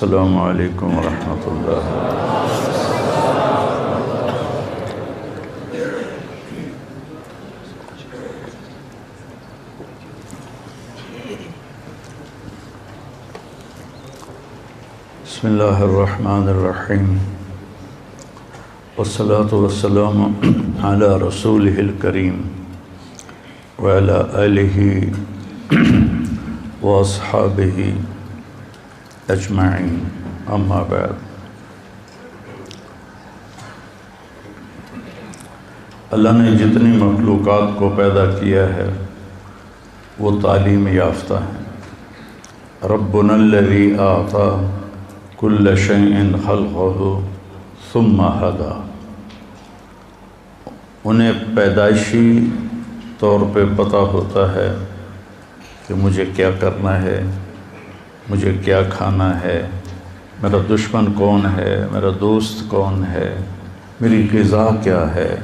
السلام علیکم ورحمۃ اللہ۔ بسم اللہ الرحمن الرحیم، والصلاة والسلام علی رسولہ الکریم وعلی آلہ واصحابہ اجمعین، اما بعد۔ اللہ نے جتنی مخلوقات کو پیدا کیا ہے وہ تعلیم یافتہ ہیں۔ ربنا الذی اعطی کل شیء خلقہ ثم ہدی، انہیں پیدائشی طور پہ پتہ ہوتا ہے کہ مجھے کیا کرنا ہے، مجھے کیا کھانا ہے، میرا دشمن کون ہے، میرا دوست کون ہے، میری غذا کیا ہے،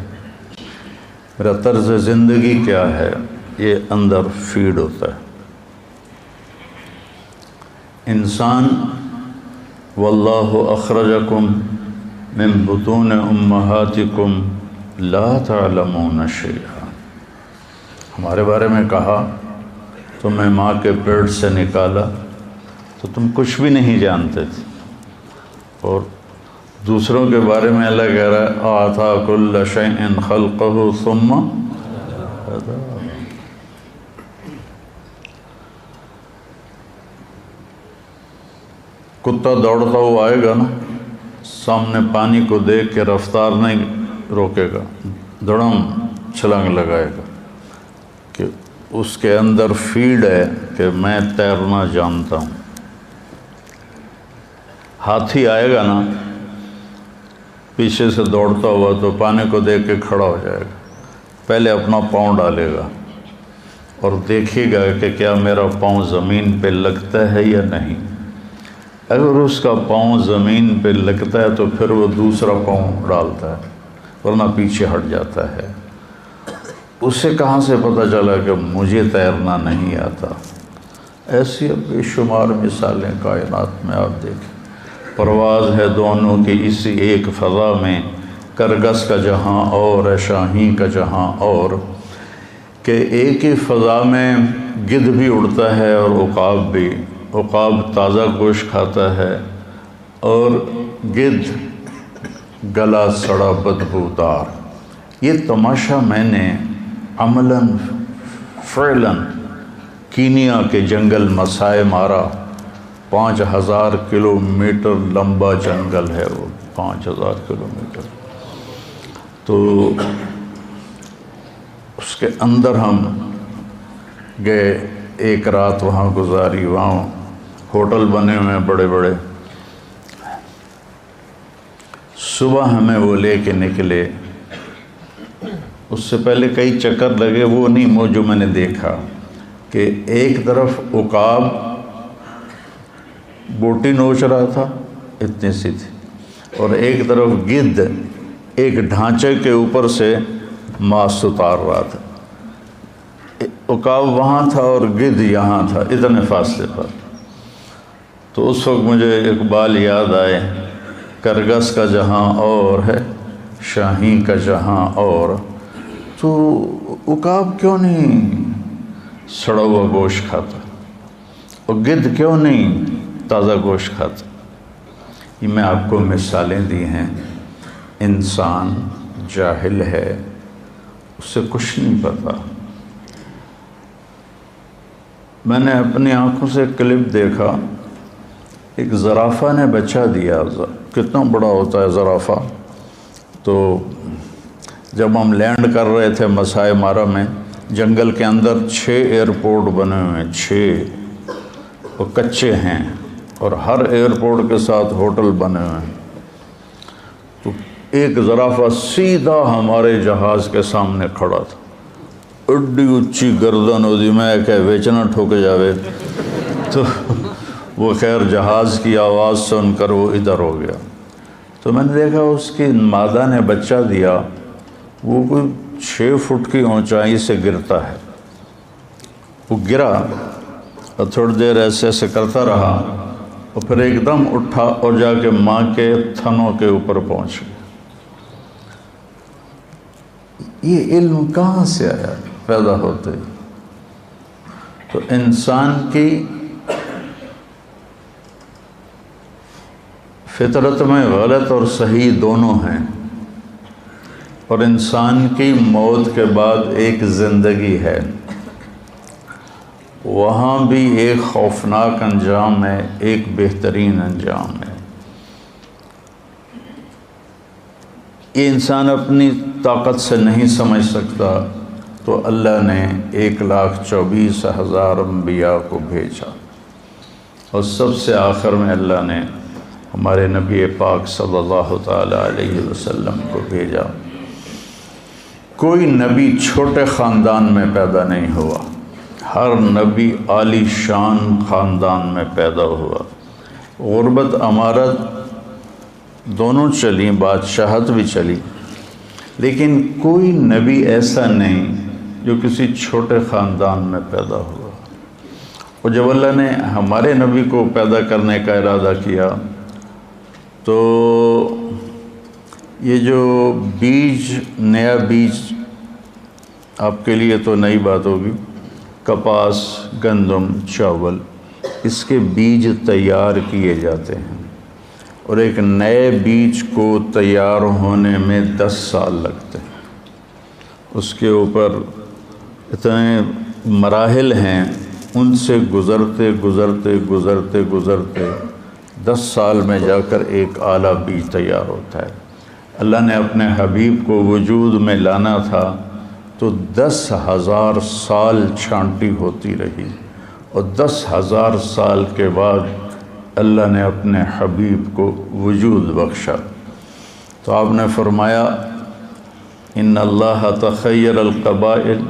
میرا طرز زندگی کیا ہے، یہ اندر فیڈ ہوتا ہے۔ انسان واللہ اخرجکم من بطون امہاتکم لا تعلمون شیئا، ہمارے بارے میں کہا تمہیں ماں کے پیٹ سے نکالا تو تم کچھ بھی نہیں جانتے تھے، اور دوسروں کے بارے میں اللہ کہہ رہا ہے اعطیٰ کل شیء خلقہ ثم ہدی۔ کتا دوڑتا ہوا آئے گا نا، سامنے پانی کو دیکھ کے رفتار نہیں روکے گا، دڑم چھلانگ لگائے گا کہ اس کے اندر فیڈ ہے کہ میں تیرنا جانتا ہوں۔ ہاتھی آئے گا نا پیچھے سے دوڑتا ہوا تو پانی کو دیکھ کے کھڑا ہو جائے گا، پہلے اپنا پاؤں ڈالے گا اور دیکھے گا کہ کیا میرا پاؤں زمین پہ لگتا ہے یا نہیں۔ اگر اس کا پاؤں زمین پہ لگتا ہے تو پھر وہ دوسرا پاؤں ڈالتا ہے، ورنہ پیچھے ہٹ جاتا ہے۔ اسے کہاں سے پتہ چلا کہ مجھے تیرنا نہیں آتا؟ ایسی بے شمار مثالیں کائنات میں آپ دیکھیں۔ پرواز ہے دونوں کی اسی ایک فضا میں، کرگس کا جہاں اور ہے شاہین کا جہاں اور، کہ ایک ہی فضا میں گدھ بھی اڑتا ہے اور عقاب بھی۔ عقاب تازہ گوشت کھاتا ہے اور گدھ گلا سڑا بدبودار۔ یہ تماشا میں نے عملاً فعلاً کینیا کے جنگل مسائے مارا۔ 5000 کلومیٹر لمبا جنگل ہے وہ، 5000 کلومیٹر۔ تو اس کے اندر ہم گئے، ایک رات وہاں گزاری، وہاں ہوٹل بنے ہوئے ہیں بڑے بڑے۔ صبح ہمیں وہ لے کے نکلے، اس سے پہلے کئی چکر لگے، وہ نہیں وہ جو میں نے دیکھا کہ ایک طرف عقاب بوٹی نوچ رہا تھا اتنی سی تھی، اور ایک طرف گدھ ایک ڈھانچے کے اوپر سے ماس اتار رہا تھا۔ عقاب وہاں تھا اور گدھ یہاں تھا، اتنے فاصلے پر۔ تو اس وقت مجھے اقبال یاد آئے، کرگس کا جہاں اور ہے شاہین کا جہاں اور۔ تو عقاب کیوں نہیں سڑا ہوا گوشت کھاتا، اور گدھ کیوں نہیں تازہ گوشت کھاتا؟ یہ میں آپ کو مثالیں دی ہیں۔ انسان جاہل ہے، اس سے کچھ نہیں پتا۔ میں نے اپنی آنکھوں سے کلپ دیکھا، ایک زرافہ نے بچہ دیا۔ کتنا بڑا ہوتا ہے زرافہ؟ تو جب ہم لینڈ کر رہے تھے مسائے مارا میں، جنگل کے اندر 6 ایئرپورٹ بنے ہوئے ہیں، 6 وہ کچے ہیں، اور ہر ایئرپورٹ کے ساتھ ہوٹل بنے ہوئے ہیں۔ تو ایک زرافہ سیدھا ہمارے جہاز کے سامنے کھڑا تھا، اڈی اچھی گردن ہوتی، میں کہ ویچنا ٹھوک جاوے۔ تو وہ خیر جہاز کی آواز سن کر وہ ادھر ہو گیا۔ تو میں نے دیکھا اس کی مادہ نے بچہ دیا، وہ کوئی 6 فٹ کی اونچائی سے گرتا ہے۔ وہ گرا اور تھوڑی دیر ایسے ایسے کرتا رہا، اور پھر ایک دم اٹھا اور جا کے ماں کے تھنوں کے اوپر پہنچ گیا۔ یہ علم کہاں سے آیا پیدا ہوتے؟ تو انسان کی فطرت میں غلط اور صحیح دونوں ہیں، اور انسان کی موت کے بعد ایک زندگی ہے، وہاں بھی ایک خوفناک انجام ہے، ایک بہترین انجام ہے۔ یہ انسان اپنی طاقت سے نہیں سمجھ سکتا، تو اللہ نے 1,24,000 انبیاء کو بھیجا، اور سب سے آخر میں اللہ نے ہمارے نبی پاک صلی اللہ تعالی علیہ وسلم کو بھیجا۔ کوئی نبی چھوٹے خاندان میں پیدا نہیں ہوا، ہر نبی عالی شان خاندان میں پیدا ہوا۔ غربت امارت دونوں چلی، بادشاہت بھی چلی، لیکن کوئی نبی ایسا نہیں جو کسی چھوٹے خاندان میں پیدا ہوا۔ اور جب اللہ نے ہمارے نبی کو پیدا کرنے کا ارادہ کیا تو یہ جو بیج، نیا بیج آپ کے لیے تو نئی بات ہوگی، کپاس، گندم، چاول، اس کے بیج تیار کیے جاتے ہیں، اور ایک نئے بیج کو تیار ہونے میں 10 سال لگتے ہیں۔ اس کے اوپر اتنے مراحل ہیں، ان سے گزرتے گزرتے گزرتے گزرتے 10 سال میں جا کر ایک اعلیٰ بیج تیار ہوتا ہے۔ اللہ نے اپنے حبیب کو وجود میں لانا تھا تو 10,000 سال چھانٹی ہوتی رہی، اور 10,000 سال کے بعد اللہ نے اپنے حبیب کو وجود بخشا۔ تو آپ نے فرمایا ان اللہ تخیر القبائل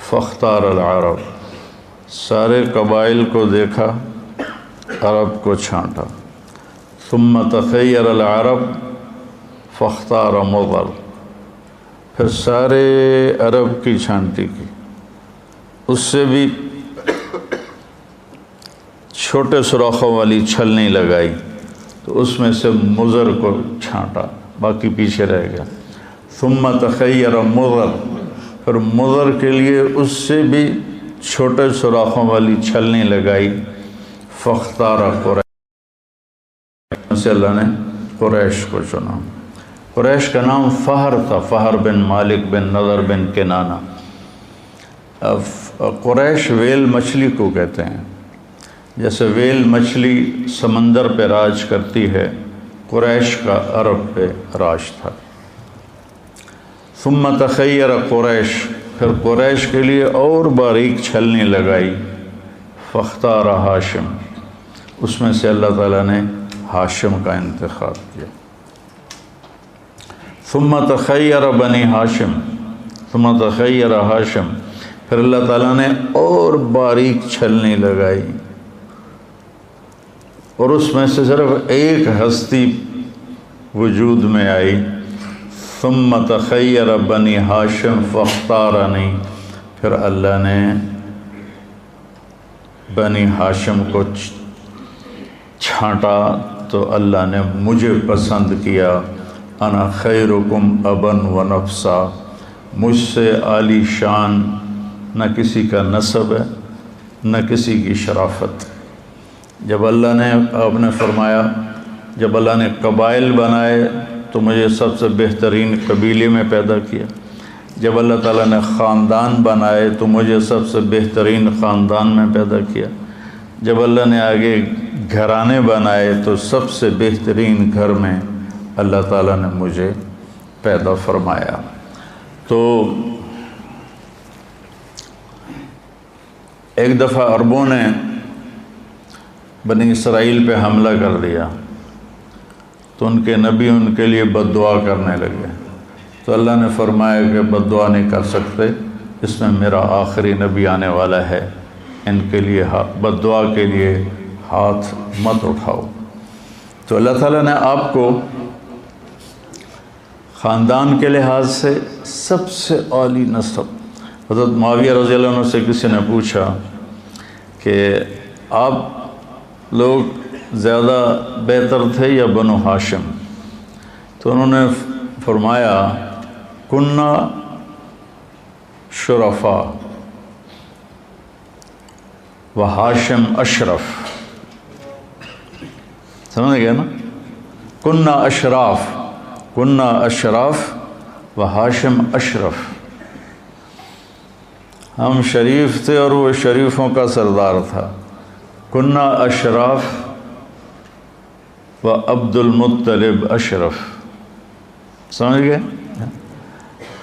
فاختار العرب، سارے قبائل کو دیکھا، عرب کو چھانٹا۔ ثم تخیر العرب فاختار مضر، پھر سارے عرب کی چھانٹی کی، اس سے بھی چھوٹے سوراخوں والی چھلنی لگائی، تو اس میں سے مضر کو چھانٹا، باقی پیچھے رہ گیا۔ ثم تخیر مضر، پھر مضر کے لیے اس سے بھی چھوٹے سوراخوں والی چھلنی لگائی، فاختار قریش، سے اللہ نے قریش کو چنا۔ قریش کا نام فہر تھا، فہر بن مالک بن نضر بن کنانہ۔ قریش ویل مچھلی کو کہتے ہیں، جیسے ویل مچھلی سمندر پہ راج کرتی ہے، قریش کا عرب پہ راج تھا۔ ثم تخیر قریش، پھر قریش کے لیے اور باریک چھلنی لگائی، فاختار ہاشم، اس میں سے اللہ تعالیٰ نے ہاشم کا انتخاب کیا۔ ثم تخیر بنی ہاشم، ثم تخیر ہاشم، پھر اللہ تعالیٰ نے اور باریک چھلنی لگائی، اور اس میں سے صرف ایک ہستی وجود میں آئی۔ ثم تخیر بنی ہاشم فاختارنی، پھر اللہ نے بنی ہاشم کو چھانٹا تو اللہ نے مجھے پسند کیا۔ انا خیرکم ابا و نفسا، مجھ سے عالی شان نہ کسی کا نسب ہے نہ کسی کی شرافت۔ جب اللہ نے، آپ نے فرمایا جب اللہ نے قبائل بنائے تو مجھے سب سے بہترین قبیلے میں پیدا کیا، جب اللہ تعالیٰ نے خاندان بنائے تو مجھے سب سے بہترین خاندان میں پیدا کیا، جب اللہ نے آگے گھرانے بنائے تو سب سے بہترین گھر میں اللہ تعالیٰ نے مجھے پیدا فرمایا۔ تو ایک دفعہ عربوں نے بنی اسرائیل پہ حملہ کر دیا تو ان کے نبی ان کے لیے بد دعا کرنے لگے، تو اللہ نے فرمایا کہ بد دعا نہیں کر سکتے، اس میں میرا آخری نبی آنے والا ہے، ان کے لیے بد دعا کے لیے ہاتھ مت اٹھاؤ۔ تو اللہ تعالیٰ نے آپ کو خاندان کے لحاظ سے سب سے عالی نسب، حضرت معاویہ رضی اللہ عنہ سے کسی نے پوچھا کہ آپ لوگ زیادہ بہتر تھے یا بنو ہاشم؟ تو انہوں نے فرمایا کننا شرفا و ہاشم اشرف. سمجھ گیا نا؟ کننا اشراف و ہاشم اشرف. ہم شریف تھے اور وہ شریفوں کا سردار تھا. کننا اشراف و عبد المطلب اشرف. سمجھ گئے؟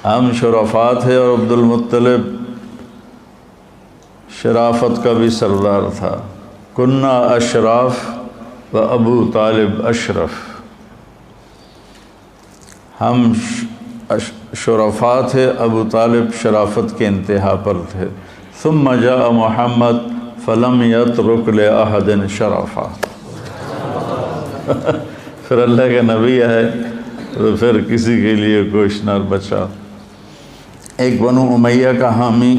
ہم شرفاء تھے اور عبد المطلب شرافت کا بھی سردار تھا. کننا اشراف و ابو طالب اشرف. ہم شرفاء تھے، ابو طالب شرافت کے انتہا پر تھے. ثم جاء محمد فلم یترک لأحد شرفا. پھر اللہ کے نبی آئے تو پھر کسی کے لیے کچھ نہ بچا. ایک بنو امیہ کا حامی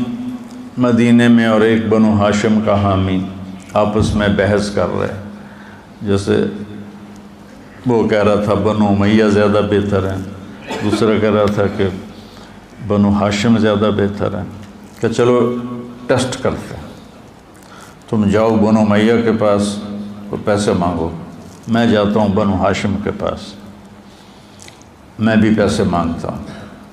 مدینے میں اور ایک بنو ہاشم کا حامی آپس میں بحث کر رہے. جیسے وہ کہہ رہا تھا بنو امیہ زیادہ بہتر ہیں، دوسرا کہہ رہا تھا کہ بنو ہاشم زیادہ بہتر ہیں. کہ چلو ٹیسٹ کرتے ہیں، تم جاؤ بنو امیہ کے پاس تو پیسے مانگو، میں جاتا ہوں بنو ہاشم کے پاس، میں بھی پیسے مانگتا ہوں،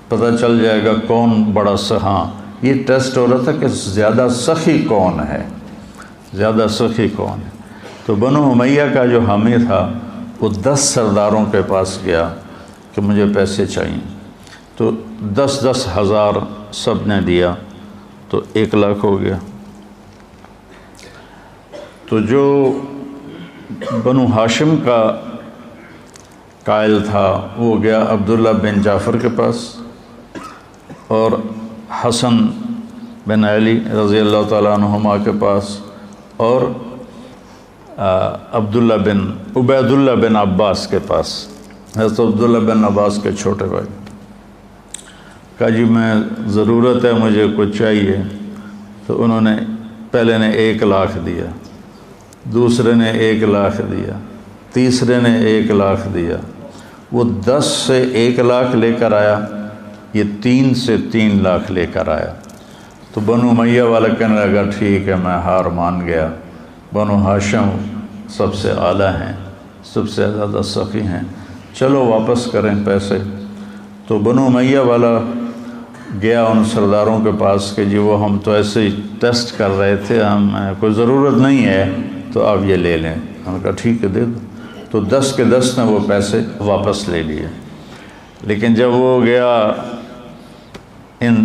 پتہ چل جائے گا کون بڑا سخاں. یہ ٹیسٹ ہو رہا تھا کہ زیادہ سخی کون ہے، زیادہ سخی کون ہے. تو بنو امیہ کا جو حامی تھا وہ 10 سرداروں کے پاس گیا کہ مجھے پیسے چاہیے. تو 10 ہزار سب نے دیا تو 1 لاکھ ہو گیا. تو جو بنو ہاشم کا قائل تھا وہ گیا عبداللہ بن جعفر کے پاس اور حسن بن علی رضی اللہ تعالیٰ عنہما کے پاس اور عبید اللہ بن عباس کے پاس. حضرت عبداللہ بن عباس کے چھوٹے بھائی. کہا جی میں ضرورت ہے، مجھے کچھ چاہیے. تو انہوں نے پہلے نے 1 لاکھ دیا، دوسرے نے 1 لاکھ دیا، تیسرے نے 1 لاکھ دیا. وہ 10 سے 1 لاکھ لے کر آیا، یہ 3 سے 3 لاکھ لے کر آیا. تو بنو امیہ والا کہنے لگا ٹھیک ہے میں ہار مان گیا، بنو ہاشم سب سے اعلیٰ ہیں، سب سے زیادہ سخی ہیں، چلو واپس کریں پیسے. تو بنو امیہ والا گیا ان سرداروں کے پاس کہ جی وہ ہم تو ایسے ہی ٹیسٹ کر رہے تھے، ہم کوئی ضرورت نہیں ہے تو آپ یہ لے لیں. ہم نے کہا ٹھیک ہے دے دو. تو 10 کے 10 نے وہ پیسے واپس لے لیے. لیکن جب وہ گیا ان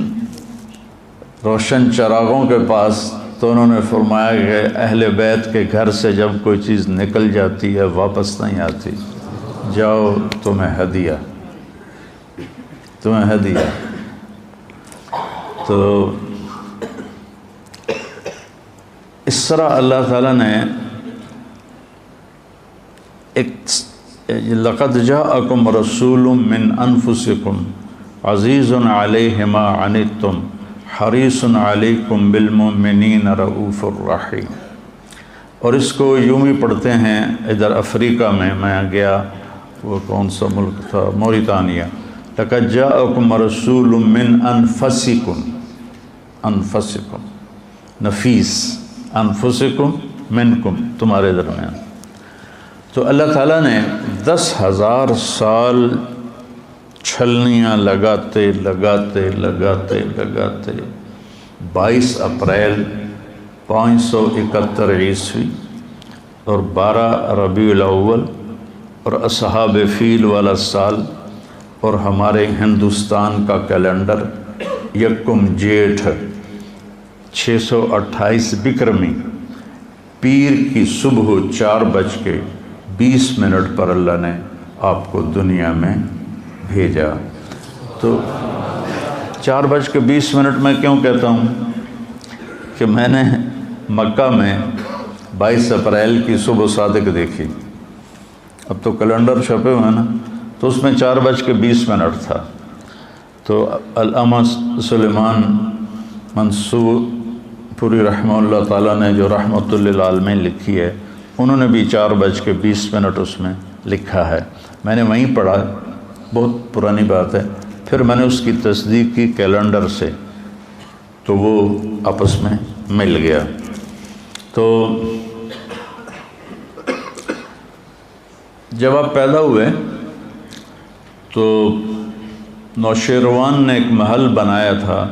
روشن چراغوں کے پاس تو انہوں نے فرمایا کہ اہل بیت کے گھر سے جب کوئی چیز نکل جاتی ہے واپس نہیں آتی، جاؤ تمہیں ہدیہ. تو اس طرح اللہ تعالیٰ نے لقد جاءکم رسول من انفسکم عزیز علیہ ما عنتم حریص علیکم بالمؤمنین رؤوف الرحیم. اور اس کو یوں ہی پڑھتے ہیں. ادھر افریقہ میں گیا، وہ کون سا ملک تھا، موریتانیہ. لقد جاءکم رسول من انفسکم، انفسکم نفیس، انفسکم منکم تمہارے درمیان. تو اللہ تعالیٰ نے 10,000 سال چھلنیاں لگاتے 22 اپریل 571 عیسوی اور 12 ربیع الاول اور اصحاب فیل والا سال اور ہمارے ہندوستان کا کیلنڈر 1 جیٹھ 628 بکرمی پیر کی صبح 4:20 پر اللہ نے آپ کو دنیا میں بھیجا. تو 4:20 میں کیوں کہتا ہوں کہ میں نے مکہ میں 22 اپریل کی صبح صادق دیکھی. اب تو کیلنڈر چھپے ہوئے نا، تو اس میں 4:20 تھا. تو علامہ سلیمان منصور پوری رحمہ اللہ تعالیٰ نے جو رحمۃ للعالمین لکھی ہے، انہوں نے بھی 4:20 اس میں لکھا ہے، میں نے وہیں پڑھا، بہت پرانی بات ہے، پھر میں نے اس کی تصدیق کی کیلنڈر سے، تو وہ آپس میں مل گیا۔ تو جب آپ پیدا ہوئے تو نوشیروان نے ایک محل بنایا تھا،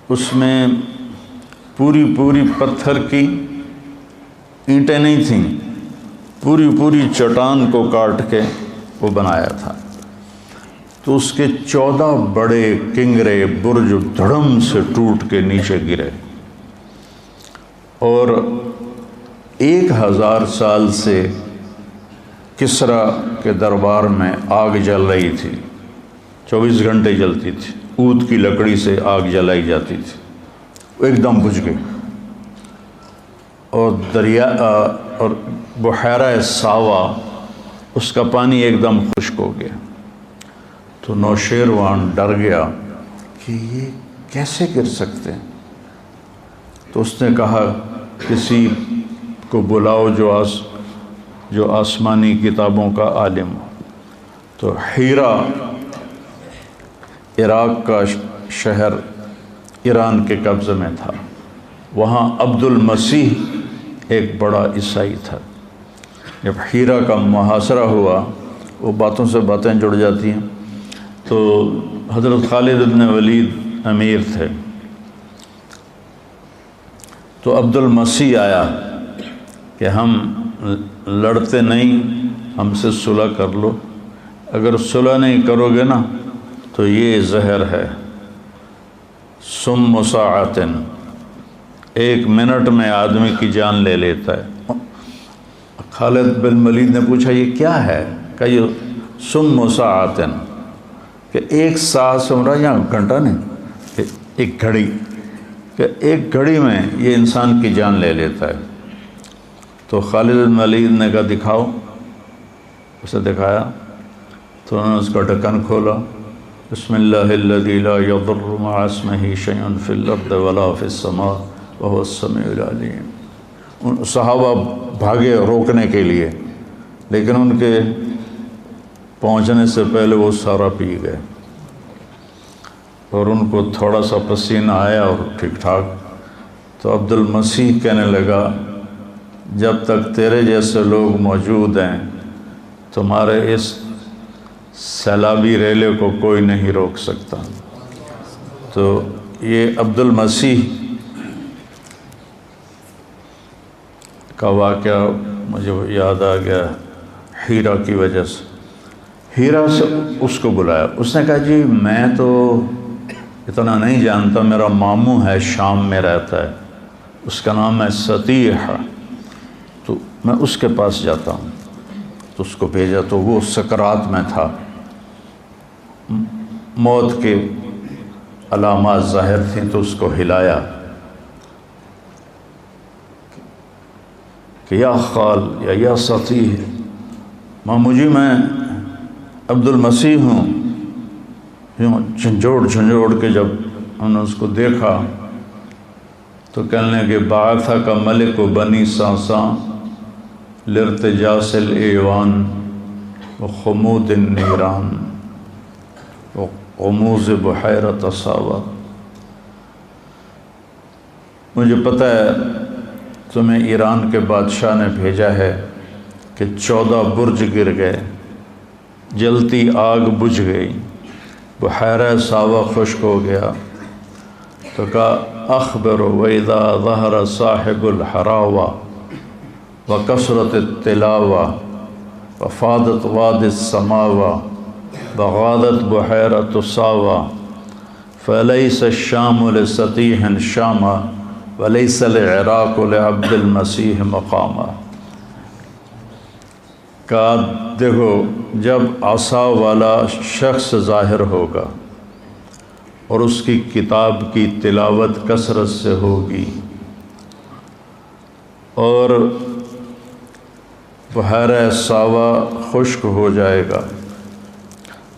اس میں پوری پتھر کی اینٹیں نہیں تھیں، پوری چٹان کو کاٹ کے وہ بنایا تھا۔ تو اس کے 14 بڑے کنگرے برج دھڑم سے ٹوٹ کے نیچے گرے، اور 1000 سال سے کسرا کے دربار میں آگ جل رہی تھی، 24 گھنٹے جلتی تھی، اود کی لکڑی سے آگ جلائی جاتی تھی، وہ ایک دم بجھ گئی، اور دریا اور بحیرہ ساوا اس کا پانی ایک دم خشک ہو گیا۔ تو نوشیروان ڈر گیا کہ یہ کیسے گر سکتے ہیں، تو اس نے کہا کسی کو بلاؤ جو آسمانی کتابوں کا عالم ہو۔ تو ہیرا عراق کا شہر ایران کے قبضے میں تھا، وہاں عبد المسیح ایک بڑا عیسائی تھا۔ جب ہیرا کا محاصرہ ہوا، وہ باتوں سے باتیں جڑ جاتی ہیں، تو حضرت خالد بن ولید امیر تھے، تو عبد المسیح آیا کہ ہم لڑتے نہیں، ہم سے صلح کر لو، اگر صلح نہیں کرو گے نا تو یہ زہر ہے، سم ساعتن، 1 منٹ میں آدمی کی جان لے لیتا ہے۔ خالد بن ولید نے پوچھا یہ کیا ہے؟ کہ یہ سم ساعتن، کہ 1 ساعت سے مراد یہاں گھنٹہ نہیں، ایک گھڑی، کہ 1 گھڑی میں یہ انسان کی جان لے لیتا ہے۔ تو خالد بن ولید نے کہا دکھاؤ، اسے دکھایا، تو انہوں نے اس کا ڈھکن کھولا، بسم اللہ الذی لا یضر مع اسمہ شیء فی الارض ولا فی السماء وهو السمیع العلیم۔ صحابہ بھاگے روکنے کے لیے، لیکن ان کے پہنچنے سے پہلے وہ سارا پی گئے، اور ان کو تھوڑا سا پسینہ آیا اور ٹھیک ٹھاک۔ تو عبد المسیح کہنے لگا جب تک تیرے جیسے لوگ موجود ہیں تمہارے اس سیلابی ریلے کو کوئی نہیں روک سکتا۔ تو یہ عبد المسیح کا واقعہ مجھے یاد آ گیا ہیرا کی وجہ سے۔ ہیرا سے اس کو بلایا، اس نے کہا جی میں تو اتنا نہیں جانتا، میرا ماموں ہے شام میں رہتا ہے، اس کا نام ہے سطیح، تو میں اس کے پاس جاتا ہوں۔ تو اس کو بھیجا، تو وہ سکرات میں تھا، موت کے علامات ظاہر تھیں، تو اس کو ہلایا کہ یا خال یا سطیح، مامو جی میں عبد المسیح ہوں۔ جھنجھوڑ کے جب انہوں نے اس کو دیکھا تو کہنے لگے بعث کا ملک و بنی ساساں لارتجاس الایوان و خمود النیران و غموز بحیرۃ ساوا۔ مجھے پتہ ہے تمہیں ایران کے بادشاہ نے بھیجا ہے کہ 14 برج گر گئے، جلتی آگ بجھ گئی، بحیرہ ساوا خشک ہو گیا۔ تو کہا اخبر وَإِذَا ظَهَرَ صَاحِبُ الْحَرَاوَةِ وَكَثْرَتِ التِّلَاوَةِ وَفَاضَتْ وَادِ السَّمَاوَةِ وَغَادَتْ بُحَيْرَةُ سَاوَةِ فَلَيْسَ الشَّامُ لِسَطِيحٍ شَامًا وَلَيْسَ الْعِرَاقُ لِعَبْدِ الْمَسِيحِ مَقَامًا۔ کہا دیکھو جب عصا والا شخص ظاہر ہوگا اور اس کی کتاب کی تلاوت کثرت سے ہوگی اور بحیرہ ساوا خشک ہو جائے گا،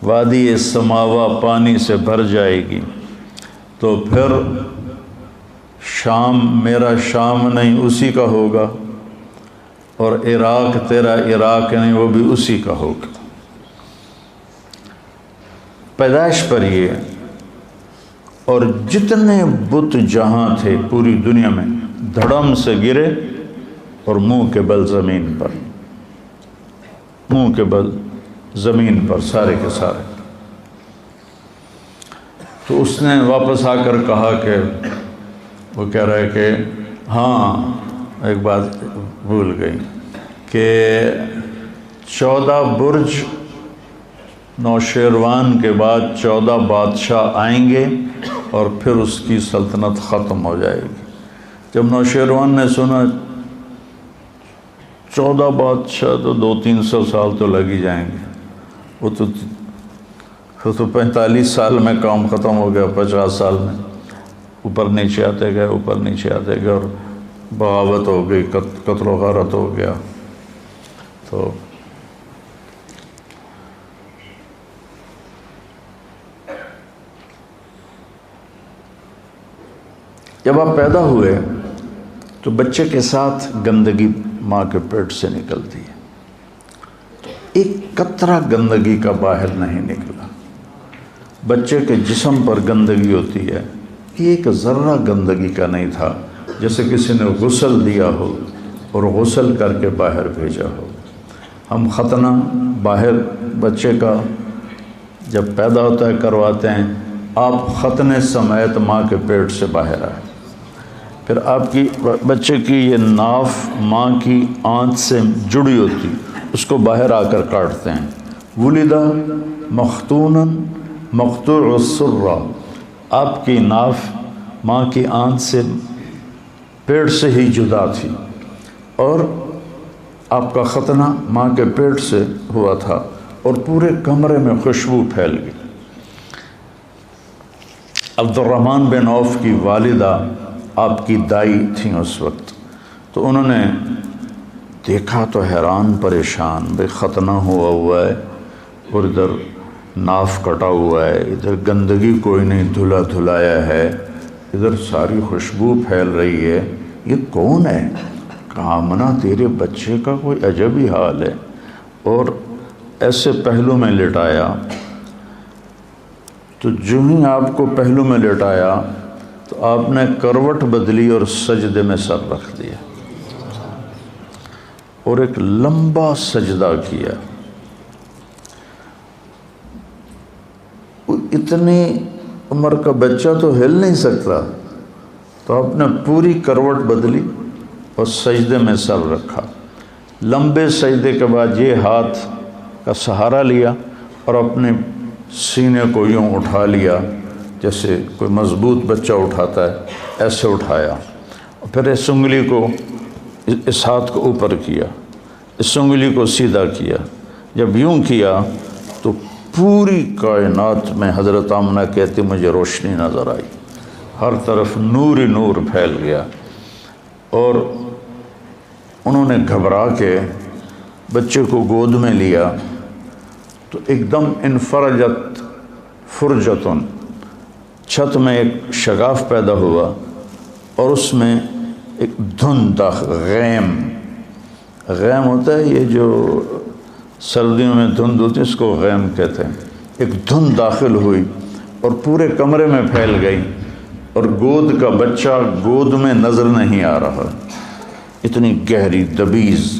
وادی سماوا پانی سے بھر جائے گی، تو پھر شام میرا شام نہیں اسی کا ہوگا، اور عراق تیرا عراق نہیں، وہ بھی اسی کا ہوگا۔ پیدائش پر یہ، اور جتنے بت جہاں تھے پوری دنیا میں دھڑم سے گرے اور منہ کے بل زمین پر، منہ کے بل زمین پر سارے کے سارے۔ تو اس نے واپس آ کر کہا کہ وہ کہہ رہا ہے کہ ہاں ایک بات بھول گئی کہ 14 برج نوشیروان کے بعد 14 بادشاہ آئیں گے اور پھر اس کی سلطنت ختم ہو جائے گی۔ جب نوشیروان نے سنا 14 بادشاہ تو 200-300 سال تو لگ ہی جائیں گے، وہ تو 45 سال میں کام ختم ہو گیا، 50 سال میں اوپر نیچے آتے گئے، اوپر نیچے آتے گئے، اور بغاوت ہو گئی، قتل و غارت ہو گیا۔ تو جب آپ پیدا ہوئے تو بچے کے ساتھ گندگی ماں کے پیٹ سے نکلتی ہے، ایک قطرہ گندگی کا باہر نہیں نکلا۔ بچے کے جسم پر گندگی ہوتی ہے، یہ ایک ذرہ گندگی کا نہیں تھا، جیسے کسی نے غسل دیا ہو اور غسل کر کے باہر بھیجا ہو۔ ہم ختنہ باہر بچے کا جب پیدا ہوتا ہے کرواتے ہیں، آپ ختنے سمیت ماں کے پیٹ سے باہر آئے، پھر آپ کی بچے کی یہ ناف ماں کی آنت سے جڑی ہوتی، اس کو باہر آ کر کاٹتے ہیں۔ ولدہ مختونا مقطوع السرہ، آپ کی ناف ماں کی آنت سے پیٹ سے ہی جدا تھی، اور آپ کا ختنہ ماں کے پیٹ سے ہوا تھا، اور پورے کمرے میں خوشبو پھیل گئی۔ عبد الرحمن بن عوف کی والدہ آپ کی دائی تھیں اس وقت، تو انہوں نے دیکھا تو حیران پریشان، بھئی ختنہ ہوا ہے اور ادھر ناف کٹا ہوا ہے، ادھر گندگی کوئی نہیں دھلا دھلایا ہے، ادھر ساری خوشبو پھیل رہی ہے، یہ کون ہے؟ کہا آمنہ تیرے بچے کا کوئی عجب ہی حال ہے، اور ایسے پہلو میں لٹایا۔ تو جو ہی آپ کو پہلو میں لٹایا تو آپ نے کروٹ بدلی اور سجدے میں سر رکھ دیا اور ایک لمبا سجدہ کیا۔ اتنی عمر کا بچہ تو ہل نہیں سکتا، تو آپ نے پوری کروٹ بدلی اور سجدے میں سر رکھا۔ لمبے سجدے کے بعد یہ ہاتھ کا سہارا لیا اور اپنے سینے کو یوں اٹھا لیا جیسے کوئی مضبوط بچہ اٹھاتا ہے، ایسے اٹھایا، اور پھر اس انگلی کو، اس ہاتھ کو اوپر کیا، اس انگلی کو سیدھا کیا۔ جب یوں کیا تو پوری کائنات میں حضرت آمنہ کہتی مجھے روشنی نظر آئی، ہر طرف نور ہی نور پھیل گیا، اور انہوں نے گھبرا کے بچے کو گود میں لیا تو ایک دم انفرجت فرجتن، چھت میں ایک شگاف پیدا ہوا اور اس میں ایک دھند غیم ہوتا ہے، یہ جو سردیوں میں دھند ہوتی ہے اس کو غیم کہتے ہیں، ایک دھند داخل ہوئی اور پورے کمرے میں پھیل گئی، اور گود کا بچہ گود میں نظر نہیں آ رہا، اتنی گہری دبیز،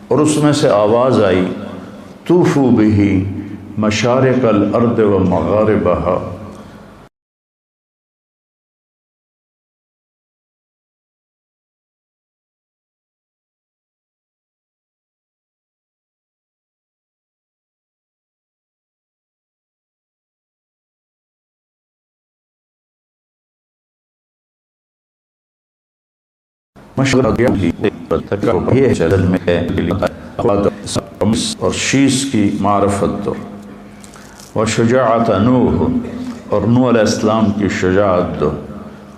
اور اس میں سے آواز آئی طوفوا بہ مشارق الارض و مغاربہا، اور شیش کی معرفت دو، وشجاعت نوح، اور نوح علیہ السلام کی شجاعت دو،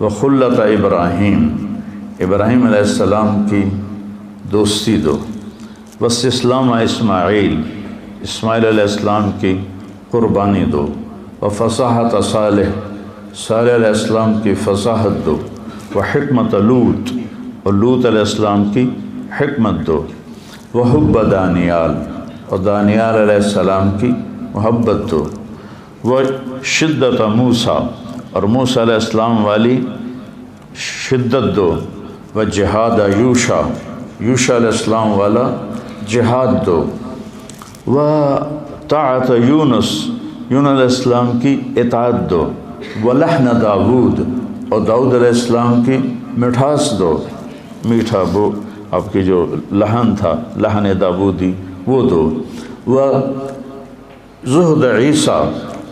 وخلت ابراہیم، ابراہیم علیہ السلام کی دوستی دو، واستسلام اسماعیل، اسماعیل علیہ السلام کی قربانی دو، وفصاحت صالح، صالح علیہ السلام کی فصاحت دو، وحکمت لوط، اور لوط علیہ السلام کی حکمت دو، وحب دانیال، اور دانیال علیہ السلام کی محبت دو، وہ شدت موسیٰ، اور موسیٰ علیہ السلام والی شدت دو، و جہاد یوشع، یوشع علیہ السلام والا جہاد دو، و طاعت یونس، یونس علیہ السلام کی اطاعت دو، و لحن داود، اور داؤد علیہ السلام کی مٹھاس دو، میٹھا وہ آپ کی جو لحن تھا لحن داودی وہ دو، و زہد عیسیٰ،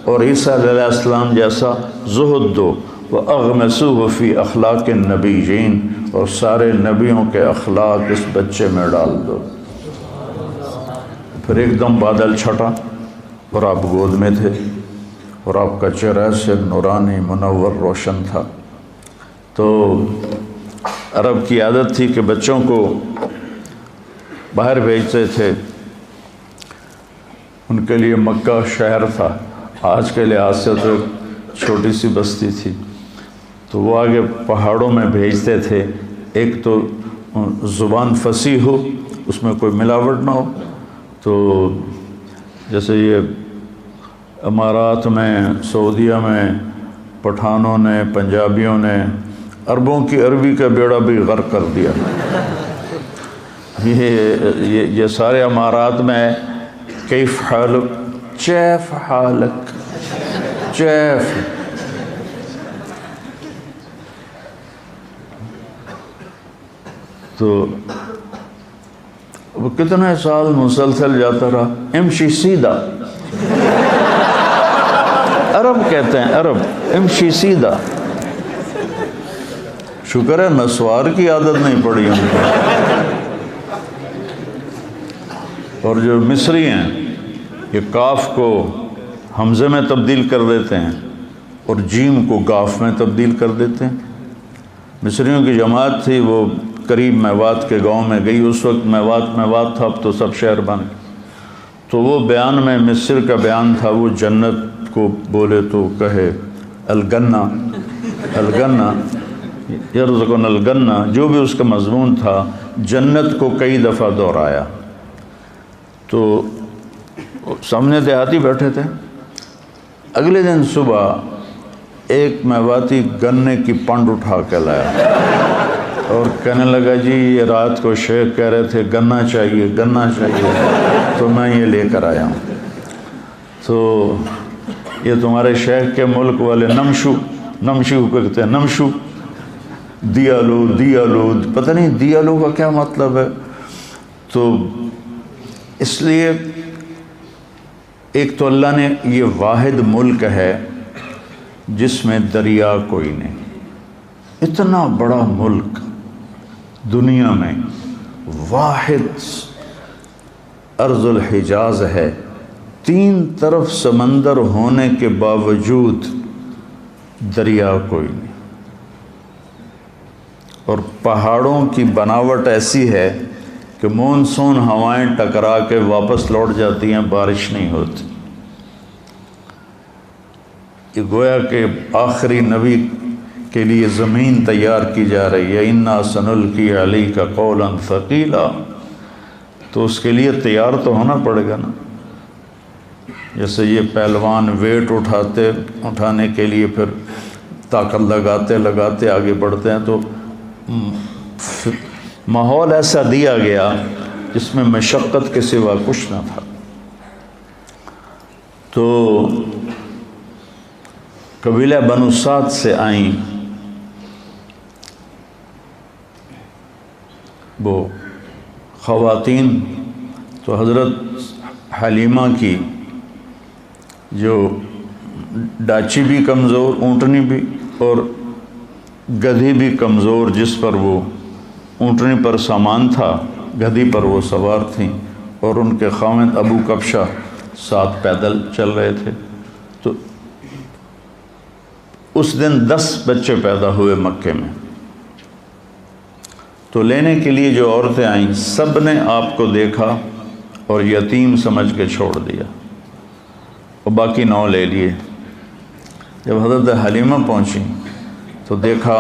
اور عیسیٰ علیہ السلام جیسا زہد دو، وَأَغْمَسُوهُ فِي أَخْلَاقِ النَّبِيِّينَ، اور سارے نبیوں کے اخلاق اس بچے میں ڈال دو۔ پھر ایک دم بادل چھٹا اور آپ گود میں تھے، اور آپ کا چہرہ سے نورانی منور روشن تھا۔ تو عرب کی عادت تھی کہ بچوں کو باہر بھیجتے تھے، ان کے لیے مکہ شہر تھا، آج کے لحاظ سے تو چھوٹی سی بستی تھی، تو وہ آگے پہاڑوں میں بھیجتے تھے، ایک تو زبان فصیح ہو، اس میں کوئی ملاوٹ نہ ہو۔ تو جیسے یہ امارات میں، سعودیہ میں پٹھانوں نے، پنجابیوں نے عربوں کی عربی کا بیڑا بھی غرق کر دیا۔ یہ سارے امارات میں کیف حالک، چیف حالک، چیف، تو وہ کتنے سال مسلسل جاتا رہا، امشی سیدھا، عرب کہتے ہیں، عرب امشی سیدھا۔ شکر ہے نسوار کی عادت نہیں پڑی ان کو۔ اور جو مصری ہیں یہ کاف کو حمزے میں تبدیل کر دیتے ہیں اور جیم کو گاف میں تبدیل کر دیتے ہیں۔ مصریوں کی جماعت تھی، وہ قریب میوات کے گاؤں میں گئی، اس وقت میوات تھا، اب تو سب شہر بن گئے۔ تو وہ بیان میں مصر کا بیان تھا، وہ جنت کو بولے تو کہے الگنہ، الگنہ یرزقنا الگنہ، جو بھی اس کا مضمون تھا جنت کو کئی دفعہ دہرایا۔ تو سامنے دیہاتی بیٹھے تھے، اگلے دن صبح ایک میواتی گنے کی پنڈ اٹھا کے لایا اور کہنے لگا جی یہ رات کو شیخ کہہ رہے تھے گنا چاہیے، گنا چاہیے، تو میں یہ لے کر آیا ہوں۔ تو یہ تمہارے شیخ کے ملک والے نمشو، نمشو کو کہتے ہیں، نمشو، دیالو، دیالو، پتہ نہیں دیالو کا کیا مطلب ہے۔ تو اس لیے ایک تو اللہ نے یہ واحد ملک ہے جس میں دریا کوئی نہیں، اتنا بڑا ملک دنیا میں واحد ارض الحجاز ہے، 3 طرف سمندر ہونے کے باوجود دریا کوئی نہیں، اور پہاڑوں کی بناوٹ ایسی ہے کہ مونسون ہوائیں ٹکرا کے واپس لوٹ جاتی ہیں، بارش نہیں ہوتی۔ یہ گویا کہ آخری نبی کے لیے زمین تیار کی جا رہی ہے، اِنَّا سَنُلْقِي عَلَيْكَ قَوْلًا ثَقِيلًا، تو اس کے لیے تیار تو ہونا پڑے گا نا۔ جیسے یہ پہلوان ویٹ اٹھانے کے لیے پھر طاقت لگاتے آگے بڑھتے ہیں، تو ماحول ایسا دیا گیا جس میں مشقت کے سوا کچھ نہ تھا۔ تو قبیلہ بنو سعد سے آئیں وہ خواتین، تو حضرت حلیمہ کی جو ڈاچی بھی کمزور، اونٹنی بھی، اور گدھی بھی کمزور، جس پر وہ اونٹنی پر سامان تھا، گدھی پر وہ سوار تھیں، اور ان کے خاوند ابو کبشہ ساتھ پیدل چل رہے تھے۔ تو اس دن 10 بچے پیدا ہوئے مکے میں۔ تو لینے کے لیے جو عورتیں آئیں سب نے آپ کو دیکھا اور یتیم سمجھ کے چھوڑ دیا، اور باقی 9 لے لیے۔ جب حضرت حلیمہ پہنچیں تو دیکھا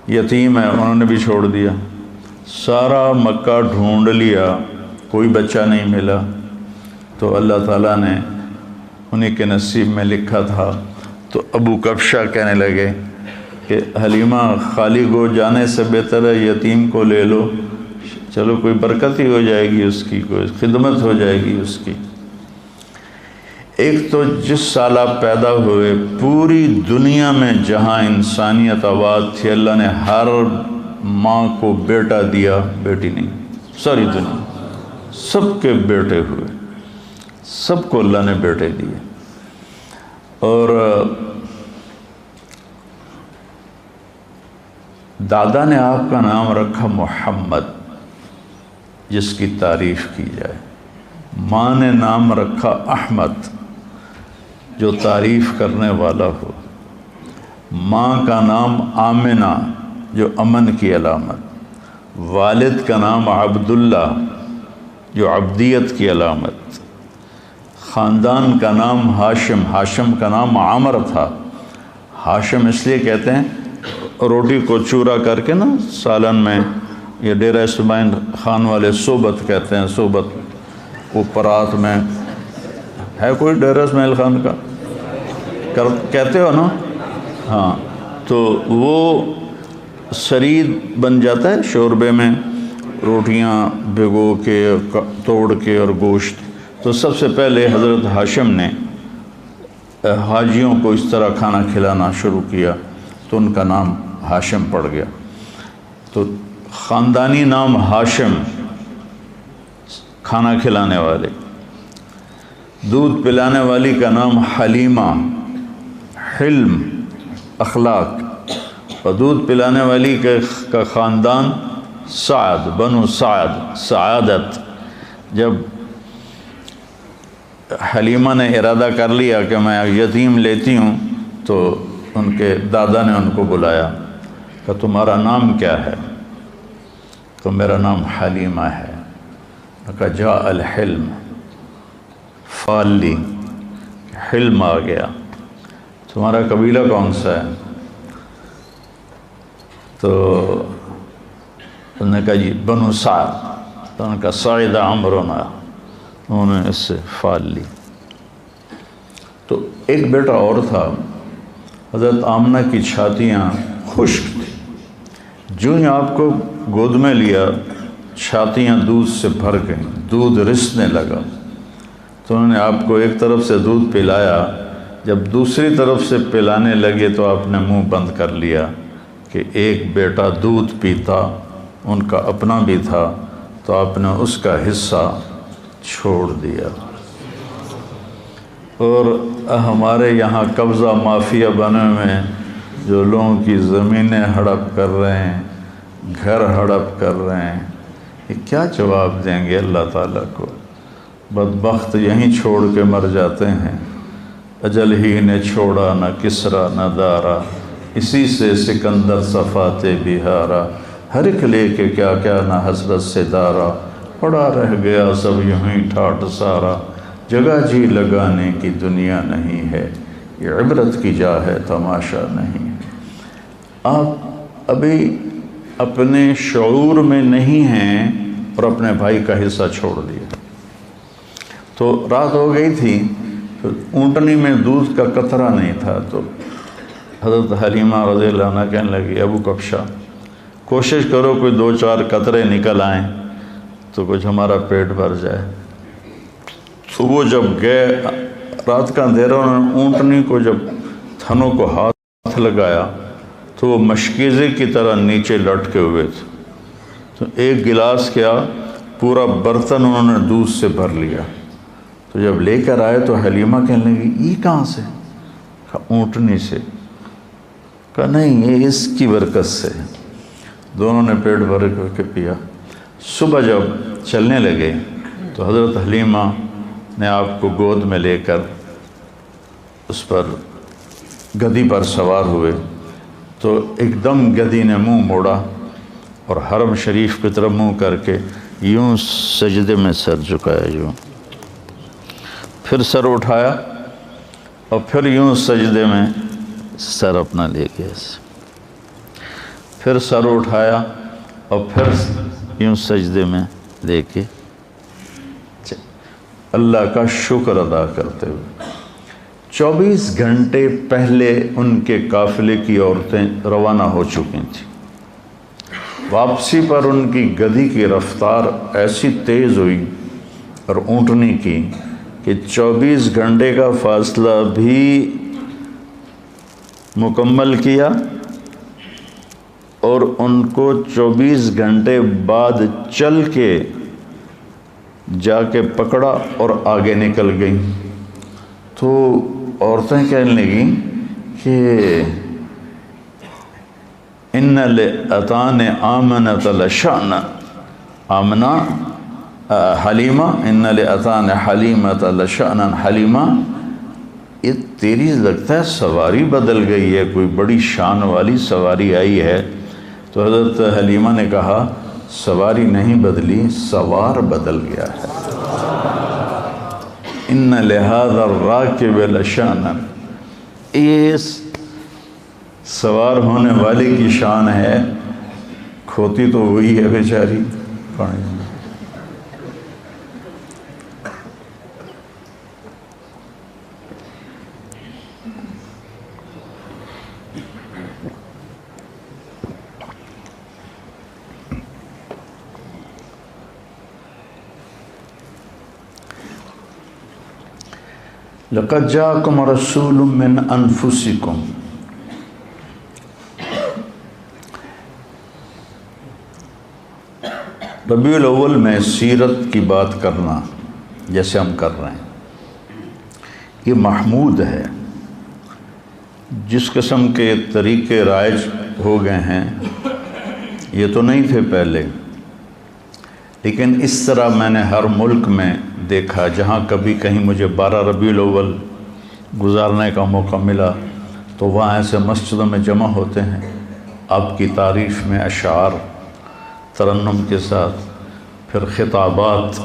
یتیم ہے، انہوں نے بھی چھوڑ دیا۔ سارا مکہ ڈھونڈ لیا، کوئی بچہ نہیں ملا، تو اللہ تعالیٰ نے انہی کے نصیب میں لکھا تھا۔ تو ابو کبشہ کہنے لگے کہ حلیمہ خالی گو جانے سے بہتر ہے یتیم کو لے لو، چلو کوئی برکت ہی ہو جائے گی اس کی، کوئی خدمت ہو جائے گی اس کی۔ ایک تو جس سال آپ پیدا ہوئے پوری دنیا میں جہاں انسانیت آباد تھی، اللہ نے ہر ماں کو بیٹا دیا، بیٹی نہیں، ساری دنیا سب کے بیٹے ہوئے، سب کو اللہ نے بیٹے دیے۔ اور دادا نے آپ کا نام رکھا محمد، جس کی تعریف کی جائے۔ ماں نے نام رکھا احمد، جو تعریف کرنے والا ہو۔ ماں کا نام آمنہ، جو امن کی علامت۔ والد کا نام عبداللہ، جو عبدیت کی علامت۔ خاندان کا نام ہاشم، ہاشم کا نام عامر تھا۔ ہاشم اس لیے کہتے ہیں روٹی کو چورا کر کے نا سالن میں، یہ ڈیرہ اسماعیل خان والے صوبت کہتے ہیں، صوبت وہ پرات میں ہے، کوئی ڈیرہ اسماعیل خان کا کہتے ہو نا؟ ہاں، تو وہ سرید بن جاتا ہے شوربے میں، روٹیاں بھگو کے توڑ کے اور گوشت۔ تو سب سے پہلے حضرت ہاشم نے حاجیوں کو اس طرح کھانا کھلانا شروع کیا، تو ان کا نام ہاشم پڑ گیا۔ تو خاندانی نام ہاشم، کھانا کھلانے والے۔ دودھ پلانے والی کا نام حلیمہ، حلم، اخلاق۔ اور دودھ پلانے والی کا خاندان سعد، بنو سعد، سعادت۔ جب حلیمہ نے ارادہ کر لیا کہ میں یتیم لیتی ہوں، تو ان کے دادا نے ان کو بلایا کہ تمہارا نام کیا ہے؟ تو میرا نام حلیمہ ہے۔ کہا جاء الحلم، فالی، حلم آ گیا۔ تمہارا قبیلہ کون سا ہے؟ تو انہوں نے کہا جی بنو سعد۔ تو انہوں نے کہا سعید عمرنا، انہوں نے اس سے فال لی۔ تو ایک بیٹا اور تھا، حضرت آمنہ کی چھاتیاں خشک تھیں، جو ہی آپ کو گود میں لیا چھاتیاں دودھ سے بھر گئیں، دودھ رسنے لگا۔ تو انہوں نے آپ کو ایک طرف سے دودھ پلایا، جب دوسری طرف سے پلانے لگے تو آپ نے منہ بند کر لیا کہ ایک بیٹا دودھ پیتا، ان کا اپنا بھی تھا، تو آپ نے اس کا حصہ چھوڑ دیا۔ اور ہمارے یہاں قبضہ مافیا بنے ہوئے ہیں، جو لوگوں کی زمینیں ہڑپ کر رہے ہیں، گھر ہڑپ کر رہے ہیں، یہ کیا جواب دیں گے اللہ تعالیٰ کو؟ بدبخت یہیں چھوڑ کے مر جاتے ہیں۔ اجل ہی نے چھوڑا نہ کسرا نہ دارا، اسی سے سکندر صفات بہارا، ہر ایک لے کے کیا کیا نہ حسرت سے دارا، پڑا رہ گیا سب یوں ہی ٹھاٹ سارا، جگہ جی لگانے کی دنیا نہیں ہے، یہ عبرت کی جا ہے تماشا نہیں ہے۔ آپ ابھی اپنے شعور میں نہیں ہیں اور اپنے بھائی کا حصہ چھوڑ دیا۔ تو رات ہو گئی تھی، اونٹنی میں دودھ کا قطرہ نہیں تھا، تو حضرت حلیمہ رضی اللہ عنہ کہنے لگی ابو کبشہ کوشش کرو کوئی 2-4 قطرے نکل آئیں تو کچھ ہمارا پیٹ بھر جائے۔ تو وہ جب گئے، رات کا اندھیرا، انہوں نے اونٹنی کو جب تھنوں کو ہاتھ لگایا تو وہ مشکیزے کی طرح نیچے لٹکے ہوئے تھے۔ تو ایک گلاس کیا پورا برتن انہوں نے دودھ سے بھر لیا۔ تو جب لے کر آئے تو حلیمہ کہنے لگی یہ کہاں سے؟ کہا اونٹنی سے۔ کہا نہیں، یہ اس کی برکت سے۔ دونوں نے پیٹ بھر کے پیا۔ صبح جب چلنے لگے تو حضرت حلیمہ نے آپ کو گود میں لے کر اس پر گدی پر سوار ہوئے، تو ایک دم گدی نے منہ موڑا اور حرم شریف کی طرف منہ کر کے یوں سجدے میں سر جھکایا، یوں پھر سر اٹھایا اور پھر یوں سجدے میں سر اپنا لے گیا، پھر سر اٹھایا اور پھر یوں سجدے میں دے کے اللہ کا شکر ادا کرتے ہوئے 24 گھنٹے پہلے ان کے قافلے کی عورتیں روانہ ہو چکی تھیں۔ واپسی پر ان کی گدھی کی رفتار ایسی تیز ہوئی اور اونٹنی کی کہ 24 گھنٹے کا فاصلہ بھی مکمل کیا اور ان کو 24 گھنٹے بعد چل کے جا کے پکڑا اور آگے نکل گئیں۔ تو عورتیں کہنے لگیں کہ ان لأتان آمنۃ لشأنا آمنا حلیمہ ان لأتان حلیمۃ لشأنا حلیمہ، یہ تیری لگتا ہے سواری بدل گئی ہے، کوئی بڑی شان والی سواری آئی ہے۔ تو حضرت حلیمہ نے کہا سواری نہیں بدلی، سوار بدل گیا ہے۔ ان لہذا الراکب لشأنا، یہ سوار ہونے والے کی شان ہے، کھوتی تو وہی ہے بیچاری پانی میں۔ لقد جاءکم رسول من انفسکم، ربیع الاول میں سیرت کی بات کرنا جیسے ہم کر رہے ہیں یہ محمود ہے۔ جس قسم کے طریقے رائج ہو گئے ہیں یہ تو نہیں تھے پہلے، لیکن اس طرح میں نے ہر ملک میں دیکھا جہاں کبھی کہیں مجھے 12 ربیع الاول گزارنے کا موقع ملا تو وہاں ایسے مسجدوں میں جمع ہوتے ہیں، آپ کی تعریف میں اشعار ترنم کے ساتھ، پھر خطابات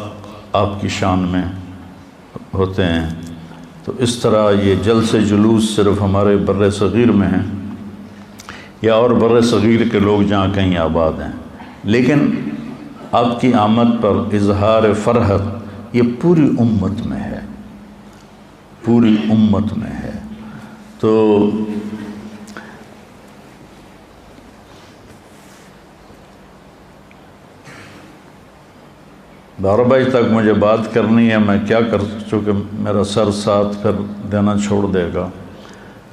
آپ کی شان میں ہوتے ہیں۔ تو اس طرح یہ جلسے جلوس صرف ہمارے بر صغیر میں ہیں یا اور بر صغیر کے لوگ جہاں کہیں آباد ہیں، لیکن آپ کی آمد پر اظہار فرحت یہ پوری امت میں ہے، پوری امت میں ہے۔ تو 12 بجے تک مجھے بات کرنی ہے، میں کیا کر چونکہ میرا سر ساتھ پھر دینا چھوڑ دے گا،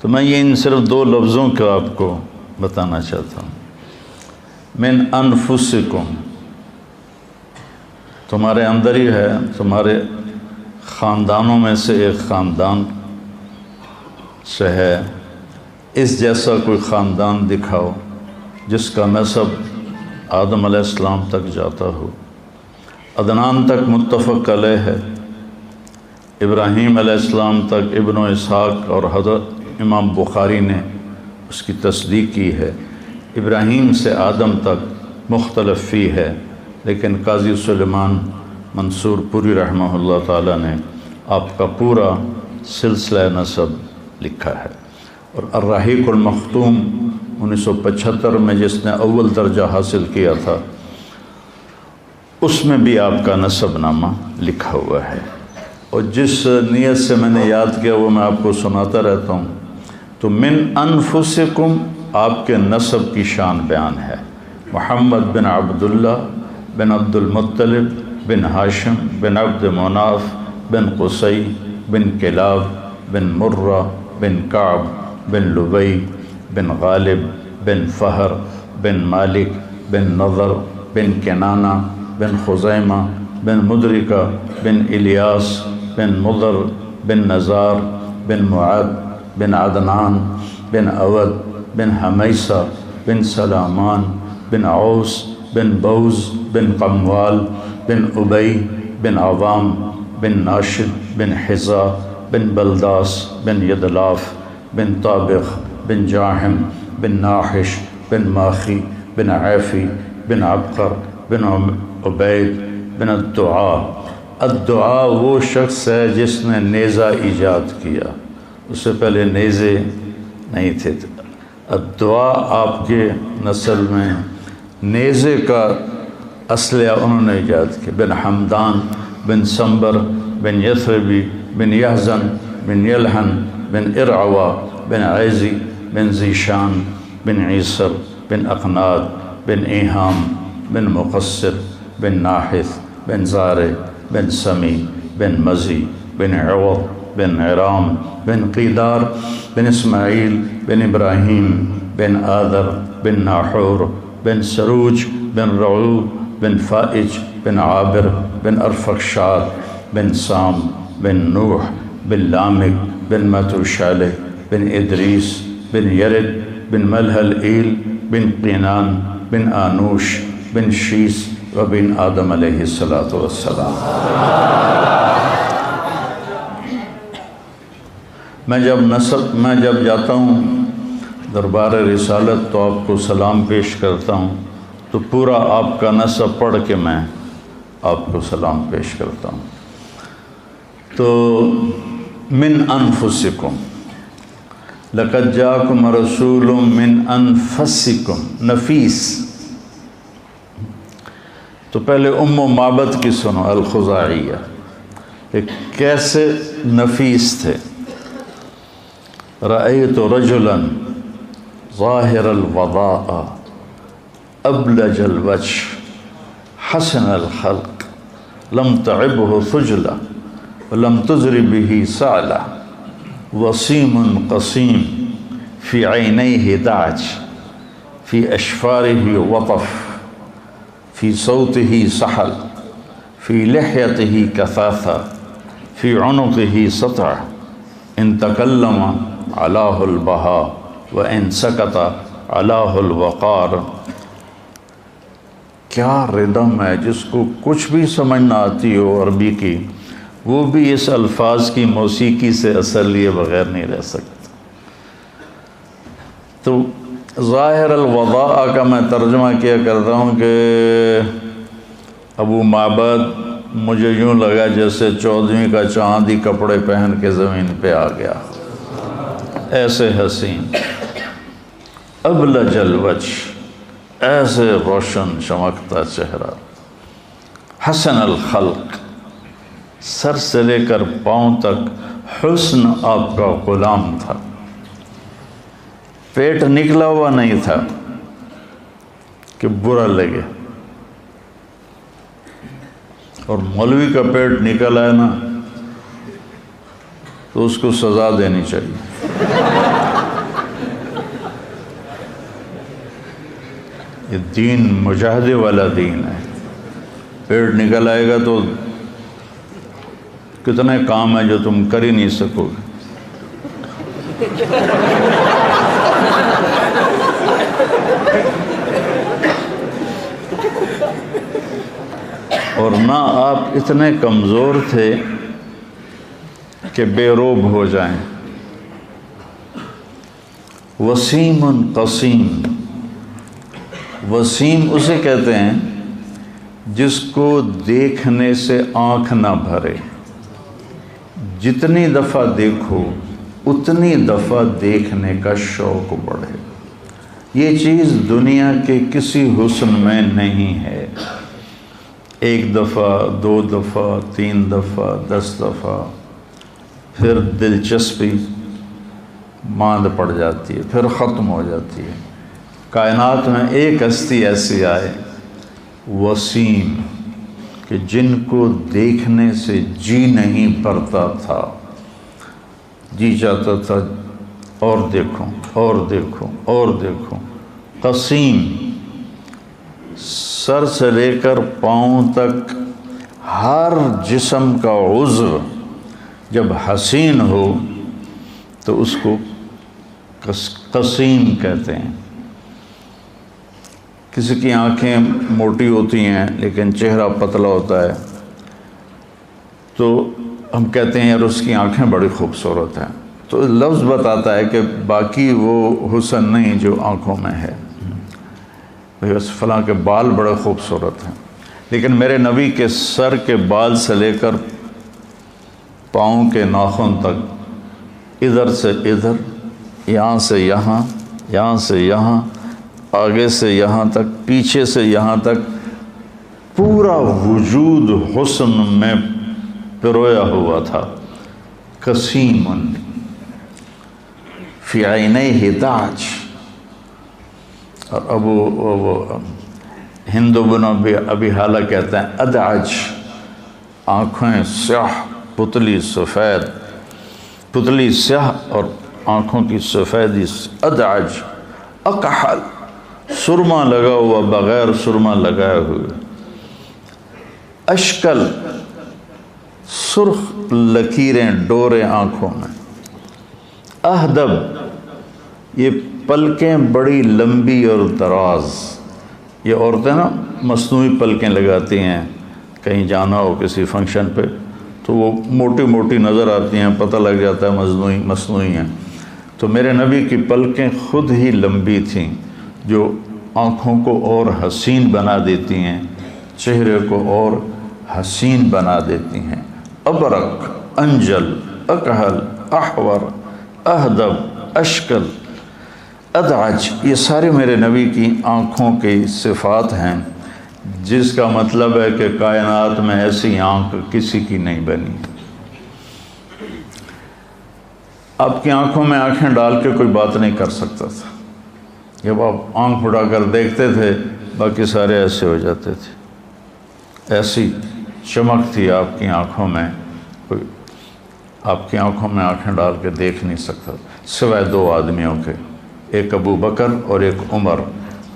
تو میں یہ ان صرف 2 لفظوں کا آپ کو بتانا چاہتا ہوں۔ من انفسکم، تمہارے اندر ہی ہے، تمہارے خاندانوں میں سے ایک خاندان سے ہے، اس جیسا کوئی خاندان دکھاؤ جس کا نسب آدم علیہ السلام تک جاتا ہو۔ عدنان تک متفق علیہ ہے، ابراہیم علیہ السلام تک ابن اسحاق اور حضرت امام بخاری نے اس کی تصدیق کی ہے۔ ابراہیم سے آدم تک مختلف فی ہے، لیکن قاضی سلیمان منصور پوری رحمہ اللہ تعالیٰ نے آپ کا پورا سلسلہ نسب لکھا ہے۔ اور الرحیق المختوم 1975 میں جس نے اول درجہ حاصل کیا تھا اس میں بھی آپ کا نسب نامہ لکھا ہوا ہے، اور جس نیت سے میں نے یاد کیا وہ میں آپ کو سناتا رہتا ہوں۔ تو من انفسکم آپ کے نسب کی شان بیان ہے۔ محمد بن عبداللہ بن عبد المطلب بن ہاشم بن عبد مناف بن قصی بن کلاب بن مرہ بن کعب بن لبی بن غالب بن فہر بن مالک بن نضر بن کنانہ بن خزیمہ بن مدرکہ بن الیاس بن مضر بن نزار بن معد بن عدنان بن اود بن حمیسہ بن سلامان بن عوس بن بوز بن قموال بن ابی بن عوام بن ناشد بن حزا بن بلداس بن یدلاف بن طابخ بن جاحم بن ناحش بن ماخی بن عیفی بن عبقر بن عبید بن الدعاء۔ الدعاء وہ شخص ہے جس نے نیزہ ایجاد کیا، اس سے پہلے نیزے نہیں تھے۔ الدعاء آپ کے نسل میں نیزے کا اسلحہ انہوں نے ایجاد کی، بن حمدان بن سنبر بن یثربی بن یحزن بن یلحن بن ارعوا بن عیزی بن ذیشان بن عیسر بن اقناد بن ایہام بن مقصر بن ناحث بن زارع بن سمی بن مزی بن عوض بن عرام بن قیدار بن اسماعیل بن ابراہیم بن آدر بن ناحور بن سروج بن رعوب بن فائج بن عابر بن ارفخشاد بن سام بن نوح بن لامک بن متوشالح بن ادریس بن یرد بن ملحلئیل بن قینان بن آنوش بن شیس و بن آدم علیہ السلام۔ میں جب جاتا ہوں دربار رسالت تو آپ کو سلام پیش کرتا ہوں، تو پورا آپ کا نسب پڑھ کے میں آپ کو سلام پیش کرتا ہوں۔ تو من انفسکم لقد جاءکم رسول من انفسکم، نفیس۔ تو پہلے ام معبد کی سنو، الخزاعیہ، کہ کیسے نفیس تھے۔ رأیت رجلا ظاہر الوضاء ابلج الوجه حسن الخلق لم تعبه ثجلة ولم تزر به سعلة وسيم قصيم في عينيه دعج في أشفاره وطف في صوته سحل في لحيته كثاثة في عنقه سطع إن تكلم علاه البهاء وإن سكت علاه الوقار۔ کیا ردم ہے، جس کو کچھ بھی سمجھ نہ آتی ہو عربی کی، وہ بھی اس الفاظ کی موسیقی سے اثر لیے بغیر نہیں رہ سکتا۔ تو ظاہر الوضاء کا میں ترجمہ کیا کرتا ہوں کہ ابو معبد مجھے یوں لگا جیسے 14ویں کا چاند ہی کپڑے پہن کے زمین پہ آ گیا، ایسے حسین، ابلج الوجہ، ایسے روشن چمکتا چہرہ، حسن الخلق، سر سے لے کر پاؤں تک حسن آپ کا غلام تھا، پیٹ نکلا ہوا نہیں تھا کہ برا لگے۔ اور مولوی کا پیٹ نکل آئے نا تو اس کو سزا دینی چاہیے۔ یہ دین مجاہدے والا دین ہے۔ پیٹ نکل آئے گا تو کتنے کام ہیں جو تم کر ہی نہیں سکو گے۔ اور نہ آپ اتنے کمزور تھے کہ بے روب ہو جائیں۔ وسیم قسیم، وسیم اسے کہتے ہیں جس کو دیکھنے سے آنکھ نہ بھرے، جتنی دفعہ دیکھو اتنی دفعہ دیکھنے کا شوق بڑھے۔ یہ چیز دنیا کے کسی حسن میں نہیں ہے۔ ایک دفعہ، 2 دفعہ، 3 دفعہ، 10 دفعہ، پھر دلچسپی ماند پڑ جاتی ہے، پھر ختم ہو جاتی ہے۔ کائنات میں ایک ہستی ایسی آئے، وسیم، کہ جن کو دیکھنے سے جی نہیں بھرتا تھا، جی چاہتا تھا اور دیکھوں اور دیکھوں اور دیکھوں۔ قسیم، سر سے لے کر پاؤں تک ہر جسم کا عضو جب حسین ہو تو اس کو قسیم کہتے ہیں۔ کسی کی آنکھیں موٹی ہوتی ہیں لیکن چہرہ پتلا ہوتا ہے تو ہم کہتے ہیں یار اس کی آنکھیں بڑی خوبصورت ہیں، تو لفظ بتاتا ہے کہ باقی وہ حسن نہیں جو آنکھوں میں ہے۔ بس فلاں کے بال بڑے خوبصورت ہیں، لیکن میرے نبی کے سر کے بال سے لے کر پاؤں کے ناخن تک، ادھر سے ادھر، یہاں سے یہاں، یہاں سے یہاں، آگے سے یہاں تک، پیچھے سے یہاں تک پورا وجود حسن میں پرویا ہوا تھا. قسیم فی عینیہ داج. اور ابو ہند بن ابی حالہ کہتے ہیں ادعج، آنکھیں سیاہ، پتلی سفید، پتلی سیاہ اور آنکھوں کی سفیدی. ادعج اکحل، سرما لگا ہوا بغیر سرما لگائے ہوئے. اشکل، سرخ لکیریں ڈوریں آنکھوں میں. اہدب، یہ پلکیں بڑی لمبی اور دراز. یہ عورتیں نا مصنوعی پلکیں لگاتی ہیں، کہیں جانا ہو کسی فنکشن پہ تو وہ موٹی موٹی نظر آتی ہیں، پتہ لگ جاتا ہے مصنوعی ہیں. تو میرے نبی کی پلکیں خود ہی لمبی تھیں جو آنکھوں کو اور حسین بنا دیتی ہیں، چہرے کو اور حسین بنا دیتی ہیں. ابرق، انجل، اکحل، احور، اہدب، اشکل، ادعج، یہ سارے میرے نبی کی آنکھوں کی صفات ہیں، جس کا مطلب ہے کہ کائنات میں ایسی آنکھ کسی کی نہیں بنی. آپ کی آنکھوں میں آنکھیں ڈال کے کوئی بات نہیں کر سکتا تھا. جب آپ آنکھ اٹھا کر دیکھتے تھے باقی سارے ایسے ہو جاتے تھے. ایسی چمک تھی آپ کی آنکھوں میں، کوئی آپ کی آنکھوں میں آنکھیں ڈال کے دیکھ نہیں سکتا سوائے دو آدمیوں کے، ایک ابو بکر اور ایک عمر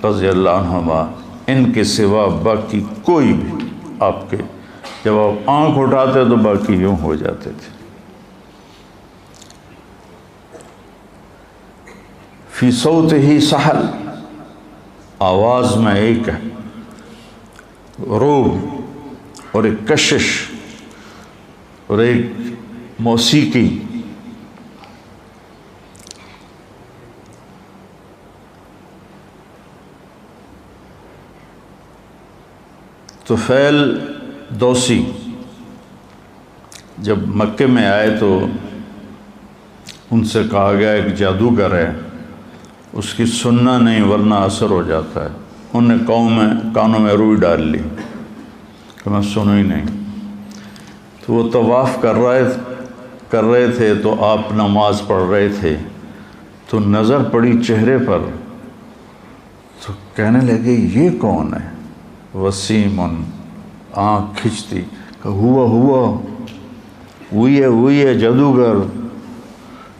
رضی اللہ عنہما. ان کے سوا باقی کوئی بھی آپ کے جب آپ آنکھ اٹھاتے تو باقی یوں ہو جاتے تھے. فی صوت ہی سہل، آواز میں ایک روح اور ایک کشش اور ایک موسیقی. طفیل دوسی جب مکے میں آئے تو ان سے کہا گیا ایک جادوگر ہے، اس کی سننا نہیں ورنہ اثر ہو جاتا ہے. انہوں نے کانوں میں روئی ڈال لی کہ میں سنوں ہی نہیں. تو وہ طواف کر رہے تھے تو آپ نماز پڑھ رہے تھے تو نظر پڑی چہرے پر، تو کہنے لگے یہ کون ہے؟ وسیم، آنکھ کھنچتی کہ وہی ہے جادوگر.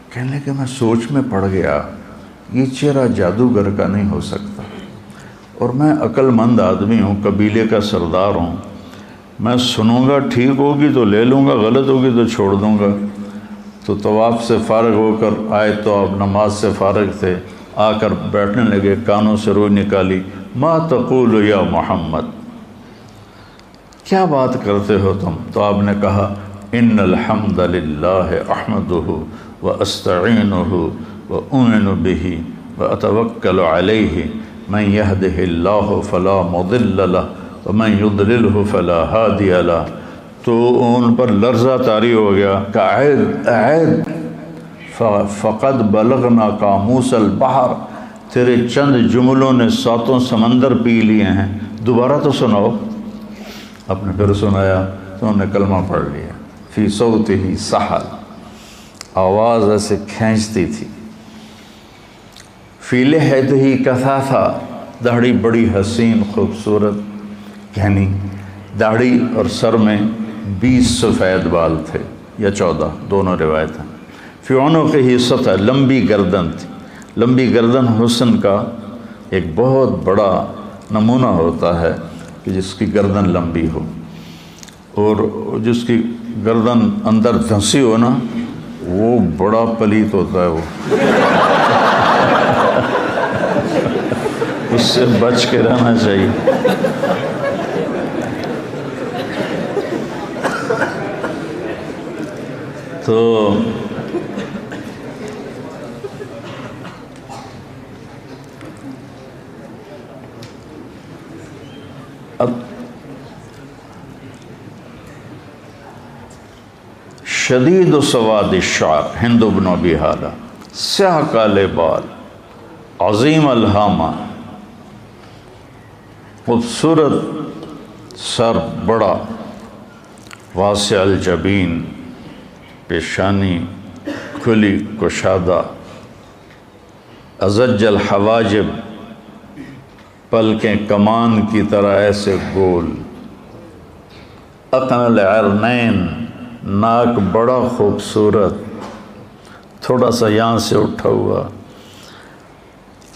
کہنے لگے میں سوچ میں پڑ گیا یہ چہرہ جادوگر کا نہیں ہو سکتا، اور میں عقل مند آدمی ہوں، قبیلے کا سردار ہوں، میں سنوں گا ٹھیک ہوگی تو لے لوں گا، غلط ہوگی تو چھوڑ دوں گا. تو طواف سے فارغ ہو کر آئے تو آپ نماز سے فارغ تھے، آ کر بیٹھنے لگے، کانوں سے روئی نکالی. ما تقول یا محمد، کیا بات کرتے ہو تم؟ تو آپ نے کہا ان الحمد للہ احمدہ واستعینہ واؤمن بہ واتوکل علیہ من یہدہ اللہ فلا مضل لہ ومن یضللہ فلا ہادی لہ. تو ان پر لرزہ طاری ہو گیا کہ اعد فقد بلغنا قاموس البحر، تیرے چند جملوں نے ساتوں سمندر پی لیے ہیں، دوبارہ تو سناؤ. آپ نے پھر سنایا تو انہوں نے کلمہ پڑھ لیا. فی صوتہ سہل، آواز ایسے کھینچتی تھی. فی لحیتہ کثافہ، داڑھی بڑی حسین خوبصورت، یعنی داڑھی اور سر میں 20 سفید بال تھے یا 14، دونوں روایت ہیں. فی عنقہ سطح، لمبی گردن تھی. لمبی گردن حسن کا ایک بہت بڑا نمونہ ہوتا ہے کہ جس کی گردن لمبی ہو، اور جس کی گردن اندر دھنسی ہو نا وہ بڑا پلیت ہوتا ہے. وہ اس سے بچ کے رہنا چاہیے. تو اب شدید سواد الشعر، ہند بن ابی حالہ، سیاہ کالے بال، عظیم الہامہ، خوبصورت سر بڑا، واسع الجبین، پیشانی کھلی کشادہ، ازج الحواجب، پلکیں کمان کی طرح ایسے گول، اقن العرنین، ناک بڑا خوبصورت، تھوڑا سا یہاں سے اٹھا ہوا،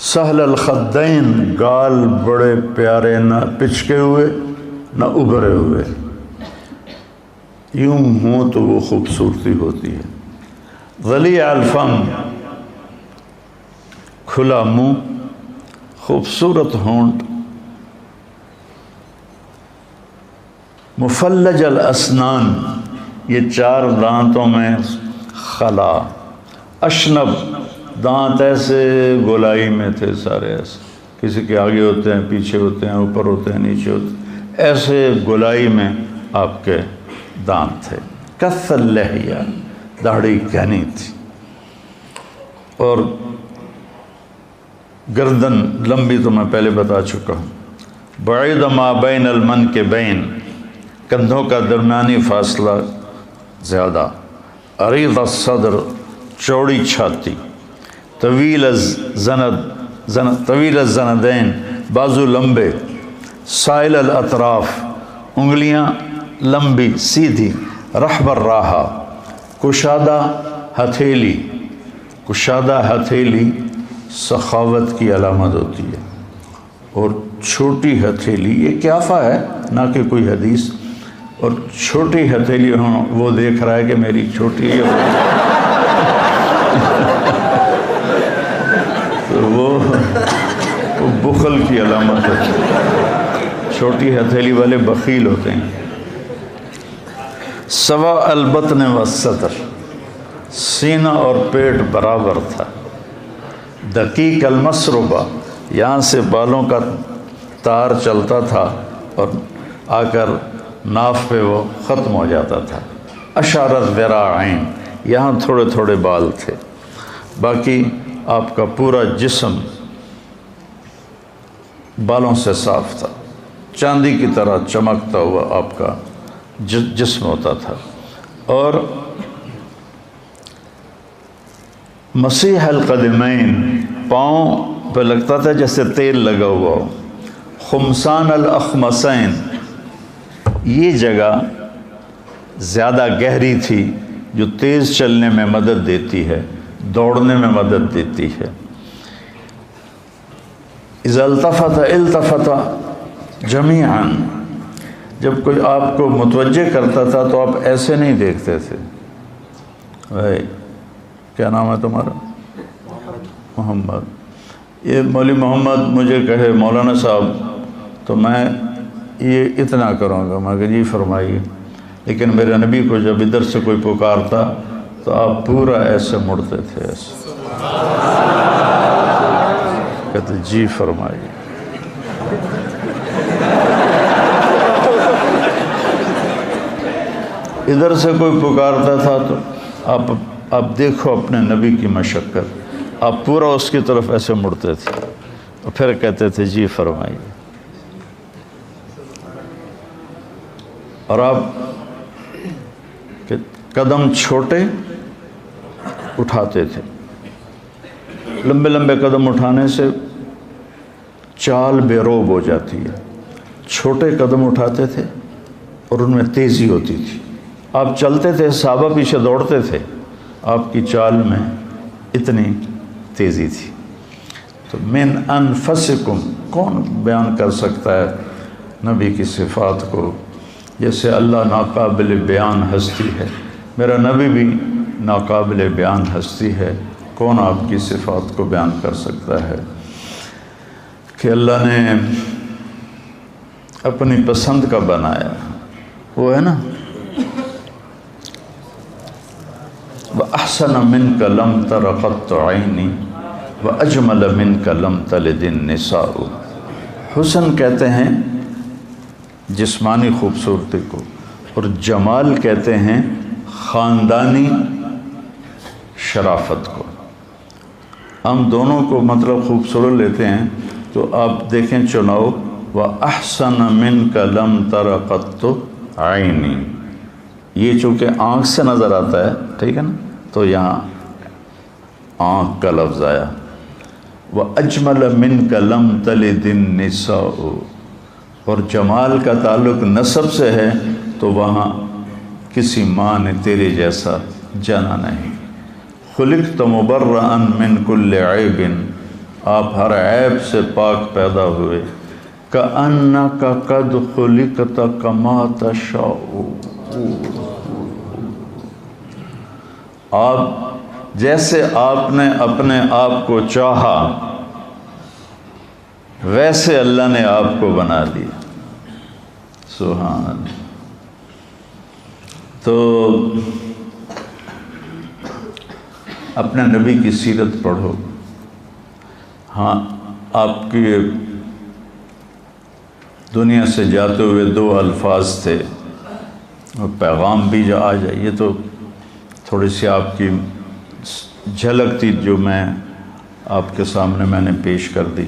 سہل الخدین، گال بڑے پیارے، نہ پچکے ہوئے نہ ابھرے ہوئے، یوں ہوں تو وہ خوبصورتی ہوتی ہے، ضلیع الفم، کھلا منہ، خوبصورت ہونٹ، مفلج الاسنان، یہ 4 دانتوں میں خلا، اشنب، دانت ایسے گولائی میں تھے سارے، ایسے کسی کے آگے ہوتے ہیں، پیچھے ہوتے ہیں، اوپر ہوتے ہیں، نیچے ہوتے ہیں، ایسے گولائی میں آپ کے دانت تھے، کث اللحیہ، داڑھی گھنی تھی، اور گردن لمبی تو میں پہلے بتا چکا ہوں، بعید ما بین المنکبین، کندھوں کا درمیانی فاصلہ زیادہ، عریض الصدر، چوڑی چھاتی، طویل الزندین، بازو لمبے، سائل الاطراف، انگلیاں لمبی سیدھی، رحب الراحہ، کشادہ ہتھیلی، کشادہ ہتھیلی سخاوت کی علامت ہوتی ہے، اور چھوٹی ہتھیلی یہ قیافہ ہے نہ کہ کوئی حدیث، اور چھوٹی ہتھیلی وہ دیکھ رہا ہے کہ میری چھوٹی ہے، تو وہ بخل کی علامت ہے، چھوٹی ہتھیلی والے بخیل ہوتے ہیں، سوا البطن والصدر، سینہ اور پیٹ برابر تھا، دقیق المسربہ، یہاں سے بالوں کا تار چلتا تھا اور آ کر ناف پہ وہ ختم ہو جاتا تھا، اشار الذراعین، یہاں تھوڑے تھوڑے بال تھے، باقی آپ کا پورا جسم بالوں سے صاف تھا، چاندی کی طرح چمکتا ہوا آپ کا جسم ہوتا تھا، اور مسیح القدمین، پاؤں پہ لگتا تھا جیسے تیل لگا ہوا ہو، خمسان الاخمسین، یہ جگہ زیادہ گہری تھی جو تیز چلنے میں مدد دیتی ہے، دوڑنے میں مدد دیتی ہے، اذا التفت التفت جمیعا، جب کوئی آپ کو متوجہ کرتا تھا تو آپ ایسے نہیں دیکھتے تھے، بھائی کیا نام ہے تمہارا؟ محمد، یہ مولوی محمد مجھے کہے مولانا صاحب تو میں یہ اتنا کروں گا، میں کہ جی فرمائیے، لیکن میرے نبی کو جب ادھر سے کوئی پکارتا تو آپ پورا ایسے مڑتے تھے، ایسے کہتے جی فرمائیے، ادھر سے کوئی پکارتا تھا تو آپ دیکھو اپنے نبی کی مشقت، آپ پورا اس کی طرف ایسے مڑتے تھے اور پھر کہتے تھے جی فرمائیے، اور آپ قدم چھوٹے اٹھاتے تھے، لمبے لمبے قدم اٹھانے سے چال بے روب ہو جاتی ہے، چھوٹے قدم اٹھاتے تھے اور ان میں تیزی ہوتی تھی، آپ چلتے تھے صحابہ پیچھے دوڑتے تھے، آپ کی چال میں اتنی تیزی تھی، تو من انفسکم، کون بیان کر سکتا ہے نبی کی صفات کو، جیسے اللہ ناقابل بیان ہستی ہے، میرا نبی بھی ناقابل بیان ہستی ہے، کون آپ کی صفات کو بیان کر سکتا ہے کہ اللہ نے اپنی پسند کا بنایا، وہ ہے نا وَأَحْسَنَ مِنْكَ لَمْ تَرَ قَطُّ عَيْنِي وَأَجْمَلَ مِنْكَ لَمْ تَلِدِ النِّسَاءُ، حسن کہتے ہیں جسمانی خوبصورتی کو، اور جمال کہتے ہیں خاندانی شرافت کو، ہم دونوں کو مطلب خوبصورت لیتے ہیں، تو آپ دیکھیں چناؤ وَأَحْسَنَ مِنْكَ لَمْ تَرَ قَطُّ عَيْنِي، یہ چونکہ آنکھ سے نظر آتا ہے، ٹھیک ہے نا، تو یہاں آنکھ کا لفظ آیا۔ وَأَجْمَلَ مِنْكَ لَمْ تَلِدِ النِّسَاءُ، اور جمال کا تعلق نسب سے ہے تو وہاں کسی ماں نے تیرے جیسا جنا نہیں۔ خلقت مبرئا من کل عیب، آپ ہر عیب سے پاک پیدا ہوئے۔ کأنک قد خلقت کما تشاء، آپ جیسے آپ نے اپنے آپ کو چاہا ویسے اللہ نے آپ کو بنا لیا۔ سبحان اللہ۔ تو اپنے نبی کی سیرت پڑھو۔ ہاں، آپ کی دنیا سے جاتے ہوئے 2 الفاظ تھے، اور پیغام بھی جو آ جائے، یہ تو تھوڑی سی آپ کی جھلک تھی جو میں آپ کے سامنے میں نے پیش کر دی۔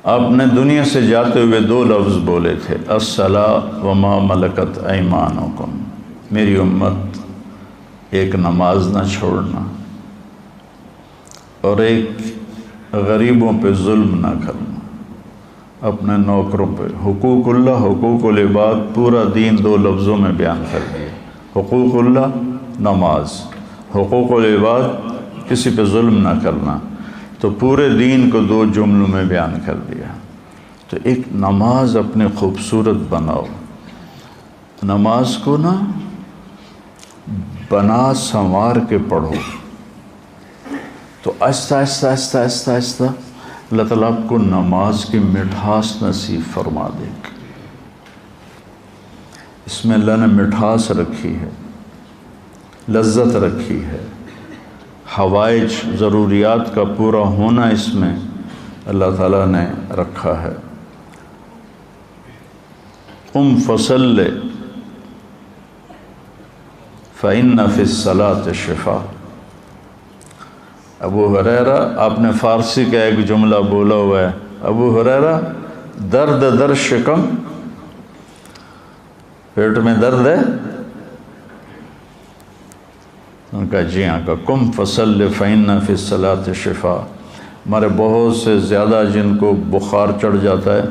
آپ نے دنیا سے جاتے ہوئے 2 لفظ بولے تھے، الصلاۃ وما ملکت ایمانکم، میری امت ایک نماز نہ چھوڑنا، اور ایک غریبوں پہ ظلم نہ کرنا، اپنے نوکروں پہ۔ حقوق اللہ، حقوق العباد، پورا دین 2 لفظوں میں بیان کر دیا۔ حقوق اللہ نماز، حقوق العباد کسی پہ ظلم نہ کرنا، تو پورے دین کو 2 جملوں میں بیان کر دیا۔ تو ایک نماز اپنے خوبصورت بناؤ، نماز کو نا بنا سنوار کے پڑھو، تو آہستہ آہستہ آہستہ آہستہ آہستہ اللہ تعالیٰ آپ کو نماز کی مٹھاس نصیب فرما دے گا۔ اس میں اللہ نے مٹھاس رکھی ہے، لذت رکھی ہے، حوائج ضروریات کا پورا ہونا اس میں اللہ تعالیٰ نے رکھا ہے۔ قم فصل فإن فی الصلاۃ شفاء۔ ابو ہریرہ، آپ نے فارسی کا ایک جملہ بولا ہوا ہے، ابو ہریرہ درد در شکم، پیٹ میں درد ہے؟ ان کا جی ہاں، کا قم فصل فإن فی الصلاۃ شفاء۔ ہمارے بہت سے زیادہ جن کو بخار چڑھ جاتا ہے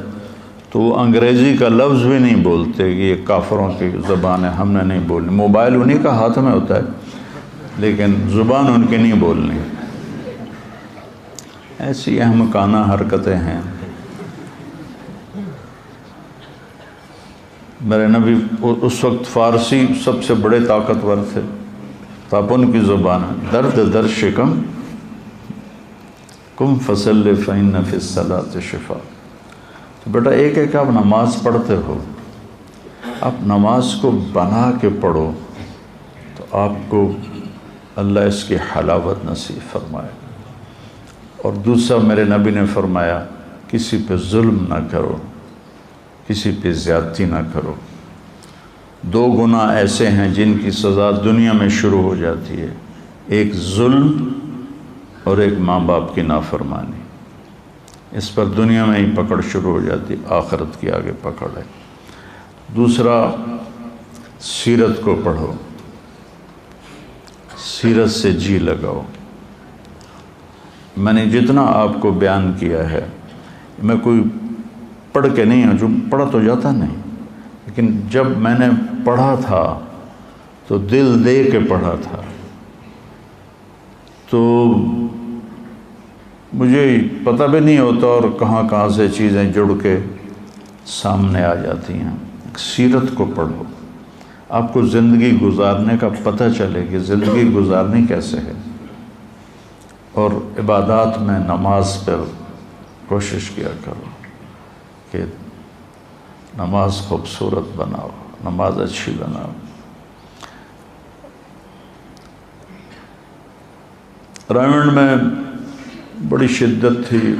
تو وہ انگریزی کا لفظ بھی نہیں بولتے کہ یہ کافروں کی زبان ہے، ہم نے نہیں بولنی۔ موبائل انہی کا ہاتھ میں ہوتا ہے لیکن زبان ان کی نہیں بولنی۔ ایسی احمقانہ حرکتیں ہیں۔ میرے نبی اس وقت فارسی سب سے بڑے طاقتور تھے، تو آپ ان کی زبان ہے، درد در شکم، قم فصل فإن فی الصلاۃ شفاء۔ تو بیٹا ایک ایک آپ نماز پڑھتے ہو، آپ نماز کو بنا کے پڑھو تو آپ کو اللہ اس کی حلاوت نصیب فرمائے۔ اور دوسرا میرے نبی نے فرمایا، کسی پہ ظلم نہ کرو، کسی پہ زیادتی نہ کرو۔ 2 گناہ ایسے ہیں جن کی سزا دنیا میں شروع ہو جاتی ہے، ایک ظلم اور ایک ماں باپ کی نافرمانی۔ اس پر دنیا میں ہی پکڑ شروع ہو جاتی، آخرت کی آگے پکڑ ہے۔ دوسرا، سیرت کو پڑھو، سیرت سے جی لگاؤ۔ میں نے جتنا آپ کو بیان کیا ہے، میں کوئی پڑھ کے نہیں ہوں، جو پڑھا تو جاتا نہیں، لیکن جب میں نے پڑھا تھا تو دل دے کے پڑھا تھا، تو مجھے پتہ بھی نہیں ہوتا اور کہاں کہاں سے چیزیں جڑ کے سامنے آ جاتی ہیں۔ سیرت کو پڑھو، آپ کو زندگی گزارنے کا پتہ چلے کہ زندگی گزارنی کیسے ہے۔ اور عبادات میں نماز پر کوشش کیا کرو کہ نماز خوبصورت بناؤ، نماز اچھی بناؤ۔ رائمنڈ میں بڑی شدت تھی،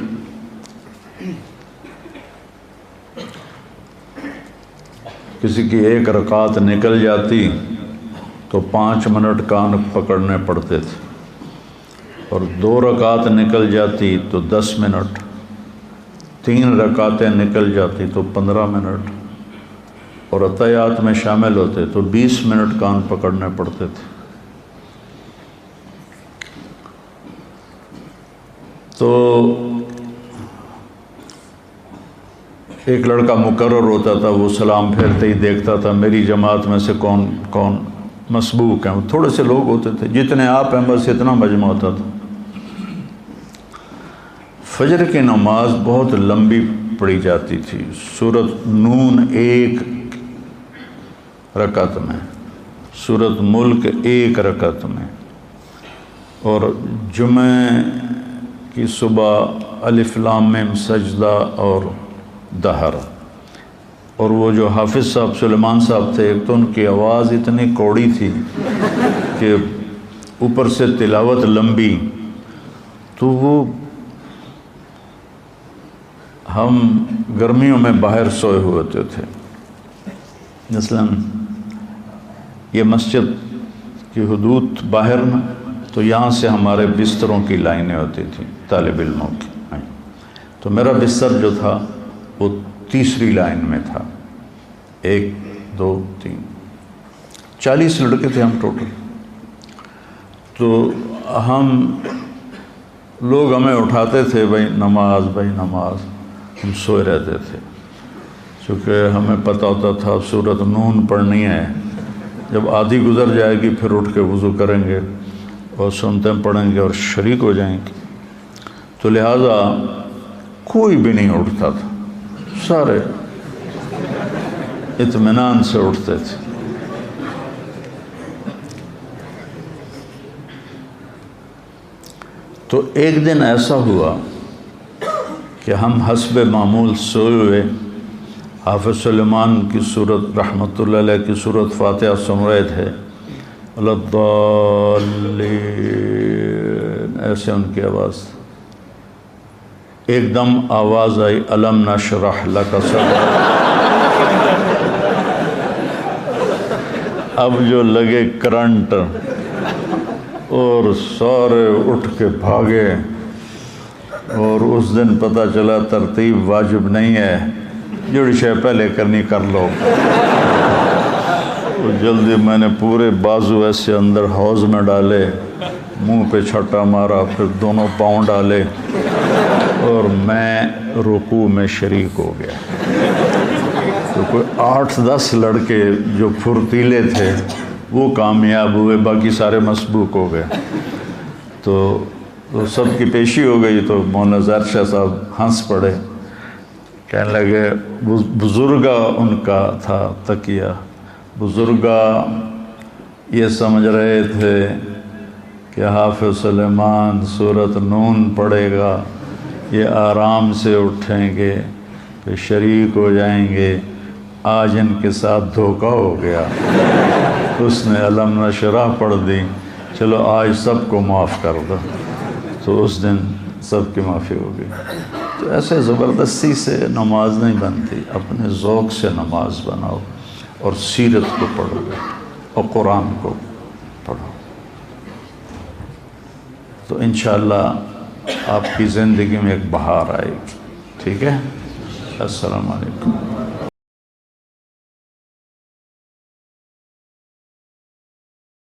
کسی کی 1 رکعت نکل جاتی تو 5 منٹ کان پکڑنے پڑتے تھے، اور 2 رکعت نکل جاتی تو 10 منٹ، 3 رکعتیں نکل جاتی تو 15 منٹ، اور عطیات میں شامل ہوتے تو 20 منٹ کان پکڑنے پڑتے تھے۔ تو ایک لڑکا مقرر ہوتا تھا، وہ سلام پھیرتے ہی دیکھتا تھا میری جماعت میں سے کون کون مسبوق ہیں۔ تھوڑے سے لوگ ہوتے تھے، جتنے آپ ہیں بس اتنا مجمع ہوتا تھا۔ فجر کی نماز بہت لمبی پڑھی جاتی تھی، سورۃ نون 1 رکعت میں، سورۃ ملک 1 رکعت میں، اور جمعہ کی صبح الف لام میم سجدہ اور دہر۔ اور وہ جو حافظ صاحب سلیمان صاحب تھے، ایک تو ان کی آواز اتنی کوڑی تھی کہ اوپر سے تلاوت لمبی، تو وہ ہم گرمیوں میں باہر سوئے ہوتے تھے۔ مثلاً یہ مسجد کی حدود باہر میں، تو یہاں سے ہمارے بستروں کی لائنیں ہوتی تھیں طالب علموں کی، تو میرا بستر جو تھا وہ 3ری لائن میں تھا، 1 2 3 40 لڑکے تھے ہم ٹوٹل۔ تو لوگ ہمیں اٹھاتے تھے، بھائی نماز، بھائی نماز، ہم سوئے رہتے تھے، چونکہ ہمیں پتہ ہوتا تھا سورۃ نون پڑھنی ہے، جب آدھی گزر جائے گی پھر اٹھ کے وضو کریں گے اور سنتیں پڑھیں گے اور شریک ہو جائیں گے۔ تو لہٰذا کوئی بھی نہیں اٹھتا تھا، سارے اطمینان سے اٹھتے تھے۔ تو ایک دن ایسا ہوا کہ ہم حسب معمول سوئے ہوئے حافظ سلیمان کی سورت رحمۃ اللہ علیہ کی سورت فاتحہ سن رہے تھے، الضالین ایسے ان کی آواز، ایک دم آواز آئی الم نشرح لک صدرک۔ اب جو لگے کرنٹ، اور سارے اٹھ کے بھاگے، اور اس دن پتہ چلا ترتیب واجب نہیں ہے، جڑی شے پہلے کرنی کر لو۔ تو جلدی میں نے پورے بازو ایسے اندر حوض میں ڈالے، منہ پہ چھٹا مارا، پھر دونوں پاؤں ڈالے، اور میں رکوع میں شریک ہو گیا۔ تو کوئی 8-10 لڑکے جو پھرتیلے تھے وہ کامیاب ہوئے، باقی سارے مسبوق ہو گئے۔ تو سب کی پیشی ہو گئی، تو مولانا ظاہر شاہ صاحب ہنس پڑے، کہنے لگے بزرگا ان کا تھا تکیہ، بزرگا یہ سمجھ رہے تھے کہ حافظ سلیمان سورۃ نون پڑھے گا، یہ آرام سے اٹھیں گے، پھر شریک ہو جائیں گے۔ آج ان کے ساتھ دھوکہ ہو گیا، اس نے الم نشرح پڑھ دی، چلو آج سب کو معاف کر دو۔ تو اس دن سب کی معافی ہو گئی۔ تو ایسے زبردستی سے نماز نہیں بنتی، اپنے ذوق سے نماز بناؤ، اور سیرت کو پڑھو اور قرآن کو پڑھو، تو انشاءاللہ آپ کی زندگی میں ایک بہار آئے گی۔ ٹھیک ہے، السلام علیکم۔